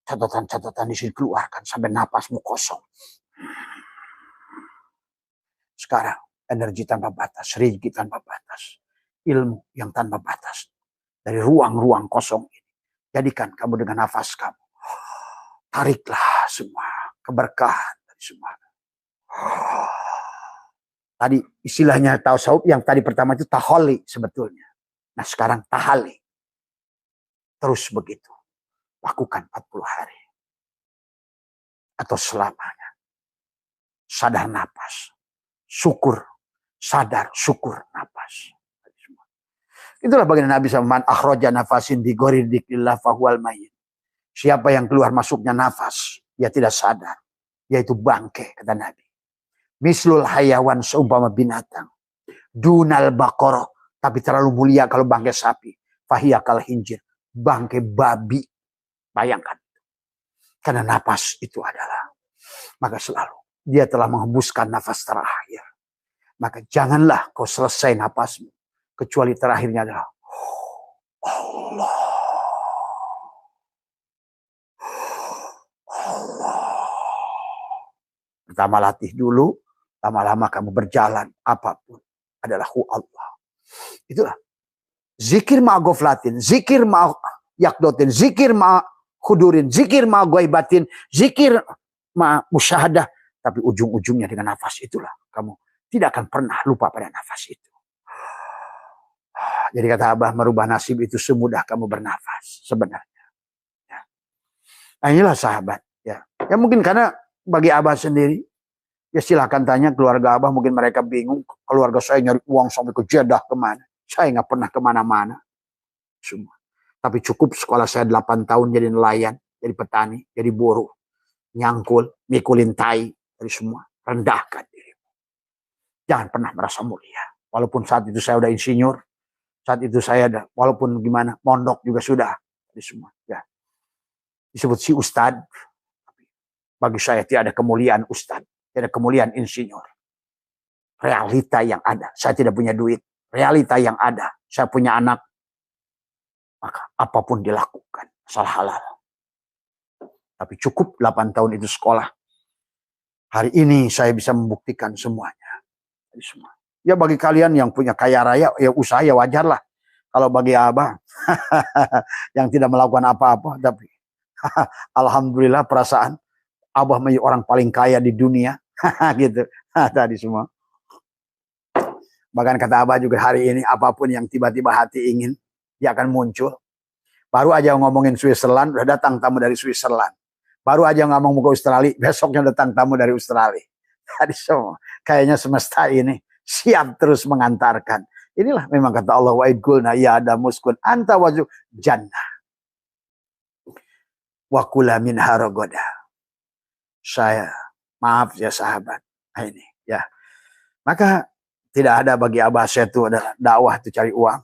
Catatan-catatan di sini keluarkan sampai napasmu kosong. Sekarang energi tanpa batas, rezeki tanpa batas, ilmu yang tanpa batas dari ruang-ruang kosong ini. Jadikan kamu dengan nafas kamu. Tariklah semua keberkahan dari semua. Tadi istilahnya tasawuf yang tadi pertama itu taholi sebetulnya. Nah sekarang tahali. Terus begitu. Lakukan 40 hari. Atau selamanya. Sadar napas. Syukur. Sadar, syukur, napas. Itulah bagian Nabi SAW. Akhroja nafasin di gorir dikillah fahual mayin. Siapa yang keluar masuknya nafas. Dia tidak sadar. Yaitu bangke, kata Nabi. Mislul hayawan seumpama binatang. Dunal bakoroh. Tapi terlalu mulia kalau bangke sapi. Fahiyakal hinjir. Bangke babi. Bayangkan. Karena nafas itu adalah. Maka selalu. Dia telah menghembuskan nafas terakhir. Maka janganlah kau selesai nafasmu. Kecuali terakhirnya adalah. Allah. Allah. Pertama latih dulu. Lama-lama kamu berjalan. Apapun. Adalah Allah. Itulah. Zikir ma'goflatin. Zikir ma'yakdotin. Zikir ma'khudurin. Zikir ma'goibatin. Zikir ma'musyahadah. Tapi ujung-ujungnya dengan nafas itulah. Kamu tidak akan pernah lupa pada nafas itu. Jadi kata Abah, merubah nasib itu semudah kamu bernafas. Sebenarnya. Ya. Nah inilah sahabat. Ya. Ya mungkin karena bagi Abah sendiri. Ya silahkan tanya keluarga Abah. Mungkin mereka bingung. Keluarga saya nyari uang sampai ke Jeddah kemana. Saya nggak pernah kemana-mana. Semua. Tapi cukup sekolah saya 8 tahun jadi nelayan. Jadi petani. Jadi buruh. Nyangkul. Mikulin tai. Dari semua. Rendahkan dirimu. Jangan pernah merasa mulia. Walaupun saat itu saya udah insinyur. Saat itu saya ada. Walaupun gimana. Mondok juga sudah. Dari semua. Ya. Disebut si ustad. Bagi saya tidak ada kemuliaan ustad. Tidak ada kemuliaan insinyur. Realita yang ada. Saya tidak punya duit. Realita yang ada. Saya punya anak. Maka apapun dilakukan. Asal halal. Tapi cukup 8 tahun itu sekolah. Hari ini saya bisa membuktikan semuanya. Semua. Ya bagi kalian yang punya kaya raya. Ya usaha ya wajar lah. Kalau bagi Abah. yang tidak melakukan apa-apa. Tapi alhamdulillah perasaan. Abah menjadi orang paling kaya di dunia. gitu. Tadi semua. Bahkan kata Abah juga hari ini. Apapun yang tiba-tiba hati ingin. Dia akan muncul. Baru aja ngomongin Switzerland. Udah datang tamu dari Switzerland. Baru aja ngomong ke Australia. Besoknya datang tamu dari Australia. Tadi semua. Kayaknya semesta ini. Siap terus mengantarkan. Inilah memang kata Allah. Wa'id gulna ya ada muskun. Anta wajub jannah. Wa kula min haragoda. Saya. Maaf ya sahabat. Nah ini ya. Maka tidak ada bagi Abah saya itu adalah dakwah itu cari uang.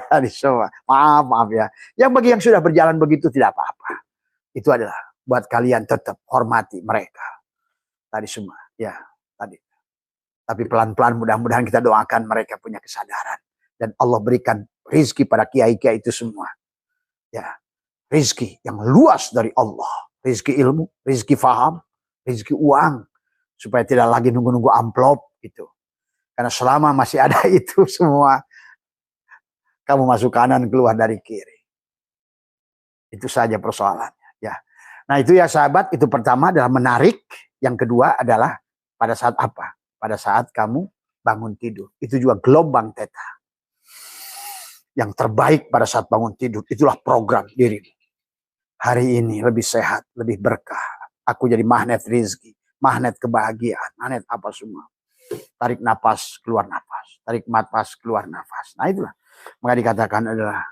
Tadi semua. Maaf ya. Yang bagi yang sudah berjalan begitu tidak apa-apa. Itu adalah buat kalian tetap hormati mereka. Tadi semua. Ya. Tadi. Tapi pelan-pelan mudah-mudahan kita doakan mereka punya kesadaran. Dan Allah berikan rizki pada kiai-kiai itu semua. Ya. Rizki yang luas dari Allah. Rizki ilmu, rizki faham, rizki uang. Supaya tidak lagi nunggu-nunggu amplop gitu. Karena selama masih ada itu semua. Kamu masuk kanan, keluar dari kiri. Itu saja persoalannya. Ya. Nah itu ya sahabat, itu pertama adalah menarik. Yang kedua adalah pada saat apa? Pada saat kamu bangun tidur. Itu juga gelombang theta. Yang terbaik pada saat bangun tidur. Itulah program dirimu. Hari ini lebih sehat, lebih berkah. Aku jadi magnet rezeki, magnet kebahagiaan, magnet apa semua. Tarik napas, keluar napas. Tarik napas, keluar napas. Nah itulah. Maka dikatakan adalah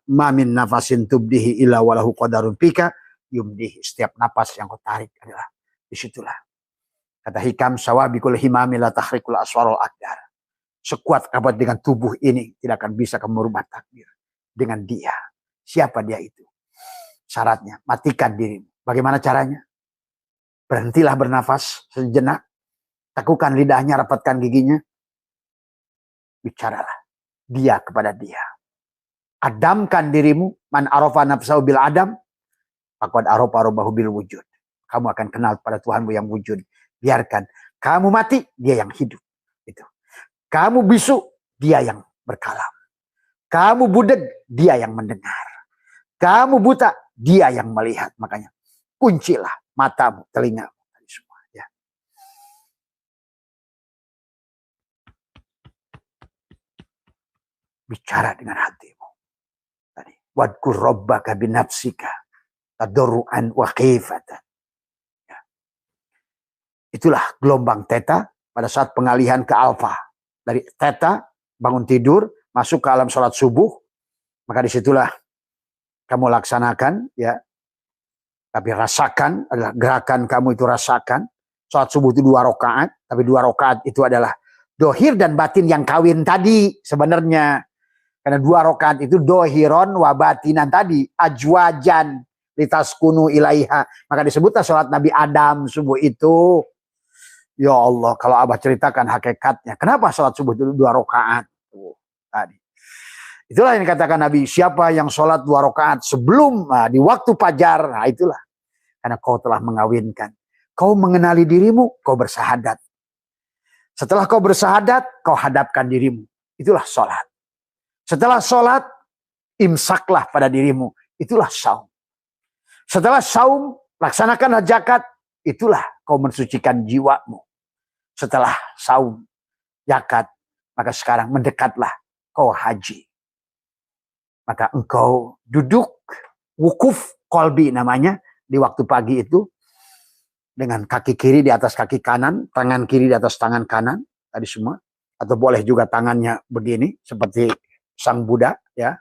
mamin nafasin tubdihi illa walahu qadarun pika yumdihi. Setiap napas yang kau tarik adalah disitulah. Kata hikam sawabikul himami la tahrikul aswarul akdar. Sekuat apa dengan tubuh ini tidak akan bisa kamu merubah takdir. Dengan dia. Siapa dia itu? Syaratnya matikan dirimu. Bagaimana caranya? Berhentilah bernafas sejenak. Takukan lidahnya, rapatkan giginya. Bicaralah dia kepada dia. Adamkan dirimu. Man arafa nafsahu bil adam. Faqad arafa rabbahu bil wujud. Kamu akan kenal pada Tuhanmu yang wujud. Biarkan kamu mati, dia yang hidup. Itu. Kamu bisu, dia yang berkalam. Kamu budeg, dia yang mendengar. Kamu buta, dia yang melihat. Makanya kuncilah matamu, telingamu. Semua, ya. Bicara dengan hatimu. Tadi, wadkur rabbaka binafsika tadarruan wa khifatan. Ya. Itulah gelombang theta pada saat pengalihan ke alfa. Dari theta, bangun tidur, masuk ke alam sholat subuh, maka disitulah kamu laksanakan, ya. Tapi rasakan, adalah gerakan kamu itu rasakan. Sholat subuh itu 2 rakaat, tapi 2 rakaat itu adalah dohir dan batin yang kawin tadi sebenarnya. Karena 2 rakaat itu dohiron wa batinan tadi, ajwajan litaskunu ilaiha. Maka disebutlah sholat Nabi Adam subuh itu. Ya Allah, kalau Abah ceritakan hakikatnya. Kenapa sholat subuh itu 2 rakaat? Tadi. Itulah yang dikatakan Nabi. Siapa yang sholat 2 rakaat sebelum, di waktu fajar. Nah itulah. Karena kau telah mengawinkan. Kau mengenali dirimu, kau bersahadat. Setelah kau bersahadat, kau hadapkan dirimu. Itulah sholat. Setelah sholat, imsaklah pada dirimu. Itulah saum. Setelah saum, laksanakanlah zakat. Itulah kau mensucikan jiwamu. Setelah saum, zakat, maka sekarang mendekatlah kau haji. Maka engkau duduk, wukuf kolbi namanya, di waktu pagi itu, dengan kaki kiri di atas kaki kanan, tangan kiri di atas tangan kanan, tadi semua. Atau boleh juga tangannya begini, seperti sang Buddha, ya.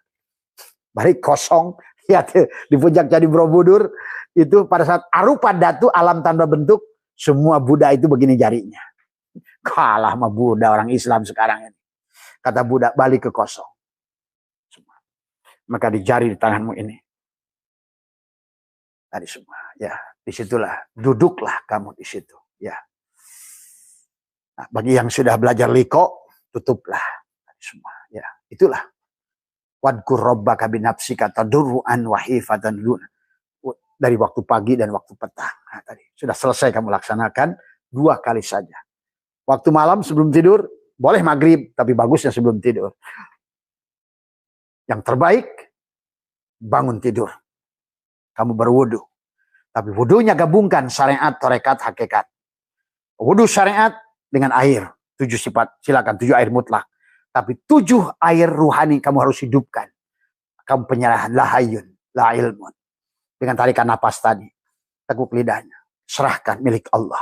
Balik kosong, ya, di puncak Candi Borobudur, itu pada saat arupa datu alam tanpa bentuk, semua Buddha itu begini jarinya. Kalah sama Buddha orang Islam sekarang ini. Kata Buddha, balik ke kosong. Maka di jari di tanganmu ini. Tadi semua, ya. Disitulah, duduklah kamu di situ, ya. Nah, bagi yang sudah belajar liko, tutuplah. Tadi semua, ya. Itulah. Wadkur rabbaka binafsika tadarruan wa khifatan dun. Dari waktu pagi dan waktu petang. Nah, tadi sudah selesai kamu laksanakan 2 kali saja. Waktu malam sebelum tidur, boleh maghrib, tapi bagusnya sebelum tidur. Yang terbaik, bangun tidur. Kamu berwudu. Tapi wudunya gabungkan syariat, tarekat, hakikat. Wudu syariat dengan air. 7 sifat, silakan 7 air mutlak. Tapi 7 air ruhani kamu harus hidupkan. Kamu penyerahan, la hayyun, la ilmun. Dengan tarikan napas tadi. Teguk lidahnya. Serahkan milik Allah.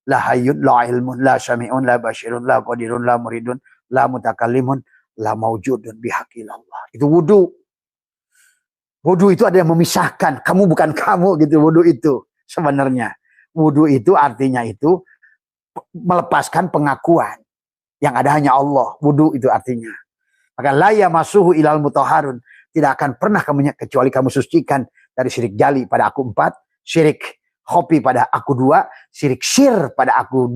La hayyun, la ilmun, la syami'un, la basyirun, la qadirun, la muridun, la mutakallimun, la maujudun bihaqil Allah. Itu wudu. Wudu itu ada yang memisahkan. Kamu bukan kamu gitu, wudu itu. Sebenarnya. Wudu itu artinya itu melepaskan pengakuan. Yang ada hanya Allah. Wudu itu artinya. Maka la yamassuhu ilal mutahharun. Tidak akan pernah kamu, kecuali kamu sucikan dari syirik jali pada aku 4, syirik khofi pada aku 2, syirik syir pada aku,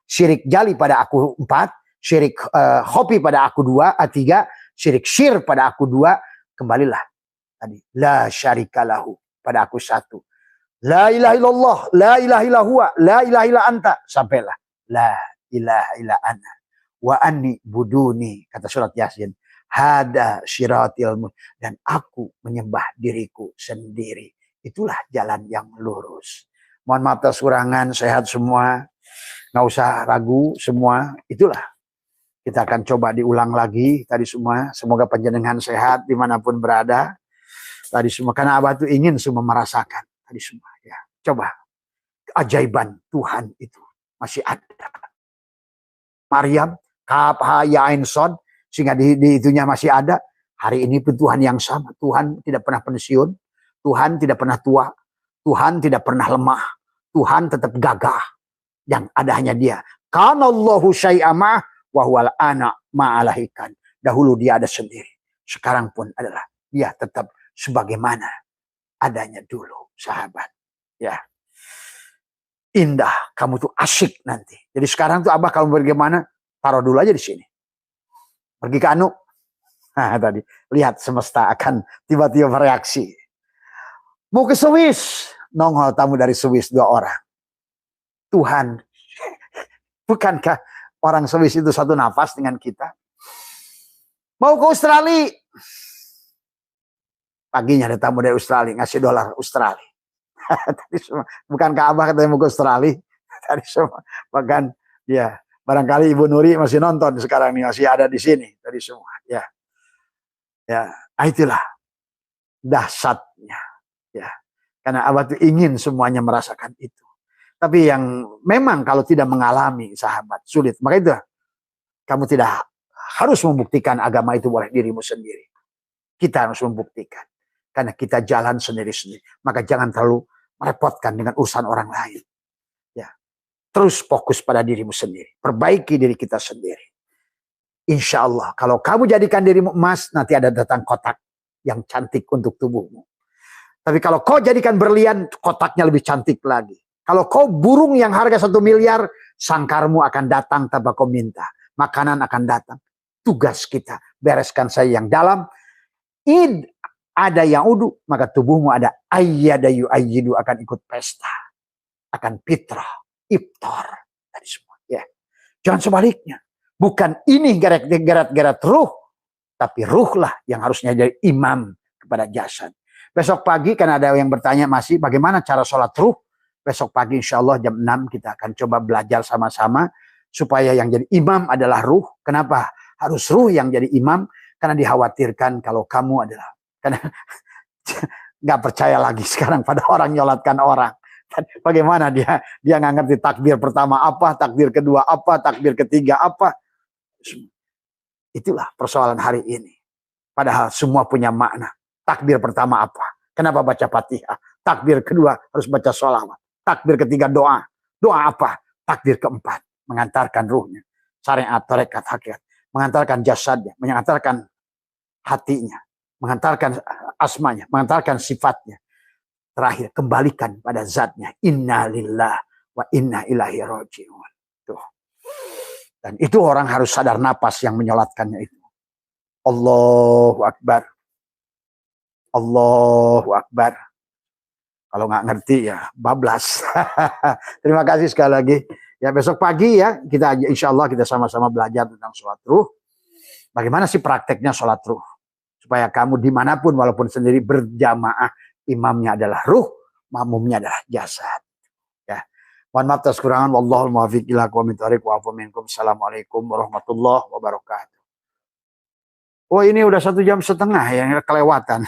syirik jali pada aku 4, syirik khofi pada aku 2, 3, syirik syir pada aku 2, kembalilah tadi la syarikalahu pada aku 1. La ilaha illallah, la ilaha illa huwa, la ilaha illa anta, sampailah la ilaha illa ana wa anni buduni, kata surat Yasin. Hada syiratil dan aku menyembah diriku sendiri. Itulah jalan yang lurus. Mohon maaf atas kurangan, sehat semua. Nggak usah ragu semua. Itulah. Kita akan coba diulang lagi tadi semua. Semoga panjenengan sehat dimanapun berada. Tadi semua. Karena Abah itu ingin semua merasakan. Tadi semua. Ya. Coba. Keajaiban Tuhan itu masih ada. Maryam, Kaf Ha Ya Ain Shad, Sehingga di itunya masih ada. Hari ini pun Tuhan yang sama. Tuhan tidak pernah pensiun. Tuhan tidak pernah tua. Tuhan tidak pernah lemah. Tuhan tetap gagah. Yang ada hanya dia. Kana Allahu syai'amah wa huwal ana ma'alahikan. Dahulu dia ada sendiri. Sekarang pun adalah dia tetap sebagaimana adanya dulu, sahabat. Ya. Indah, kamu tuh asyik nanti. Jadi sekarang tuh Abah kalau bagaimana, taruh dulu aja di sini. Pergi ke Anu. Nah, tadi lihat semesta akan tiba-tiba bereaksi. Mau ke Swiss, nongol tamu dari Swiss 2 orang. Tuhan, bukankah orang Swiss itu satu nafas dengan kita? Mau ke Australia. Paginya ada tamu dari Australia, ngasih dolar Australia. Tadi semua, bukankah Abah katanya mau ke Australia? Tadi semua, bahkan ya barangkali Ibu Nuri masih nonton sekarang nih, masih ada di sini tadi semua. Ya, itulah dahsyatnya. Ya, karena Abah tuh ingin semuanya merasakan itu. Tapi yang memang kalau tidak mengalami, sahabat, sulit. Maka itu kamu tidak harus membuktikan agama itu oleh dirimu sendiri. Kita harus membuktikan. Karena kita jalan sendiri-sendiri. Maka jangan terlalu merepotkan dengan urusan orang lain. Ya, terus fokus pada dirimu sendiri. Perbaiki diri kita sendiri. Insya Allah, kalau kamu jadikan dirimu emas, nanti ada datang kotak yang cantik untuk tubuhmu. Tapi kalau kau jadikan berlian, kotaknya lebih cantik lagi. Kalau kau burung yang harga 1 miliar, sangkarmu akan datang tanpa kau minta. Makanan akan datang. Tugas kita, bereskan saya yang dalam. Ada yang udu, maka tubuhmu ada ayyadayu ayyidu, akan ikut pesta. Akan fitrah, iftar. Tadi semua. Ya. Jangan sebaliknya. Bukan ini gerat-gerat ruh, tapi ruhlah yang harusnya jadi imam kepada jasad. Besok pagi kan ada yang bertanya masih bagaimana cara sholat ruh. Besok pagi insya Allah jam 6 kita akan coba belajar sama-sama. Supaya yang jadi imam adalah ruh. Kenapa harus ruh yang jadi imam? Karena dikhawatirkan kalau kamu adalah. Karena nggak percaya lagi sekarang pada orang nyolatkan orang. Bagaimana dia nggak ngerti takbir pertama apa, takbir kedua apa, takbir ketiga apa. Itulah persoalan hari ini. Padahal semua punya makna. Takbir pertama apa? Kenapa baca Fatihah? Takbir kedua harus baca sholawat. Takbir ketiga doa. Doa apa? Takbir keempat. Mengantarkan ruhnya. Syariat, tarekat, hakikat. Mengantarkan jasadnya. Mengantarkan hatinya. Mengantarkan asmanya. Mengantarkan sifatnya. Terakhir, kembalikan pada zatnya. Inna lillah wa inna ilahi roji'un. Tuh. Dan itu orang harus sadar napas yang menyolatkannya itu. Allahu Akbar. Allahu Akbar. Kalau nggak ngerti ya bablas. Terima kasih sekali lagi. Ya besok pagi ya kita insya Allah kita sama-sama belajar tentang sholat ruh. Bagaimana sih prakteknya sholat ruh? Supaya kamu dimanapun walaupun sendiri berjamaah, imamnya adalah ruh, makmumnya adalah jasad. Ya. Mohon maaf atas kekurangan. Wallahul muwaffiq ila aqwamit thoriq wa afu minkum. Assalamualaikum warahmatullahi wabarakatuh. Oh ini udah 1,5 jam ya kelewatan.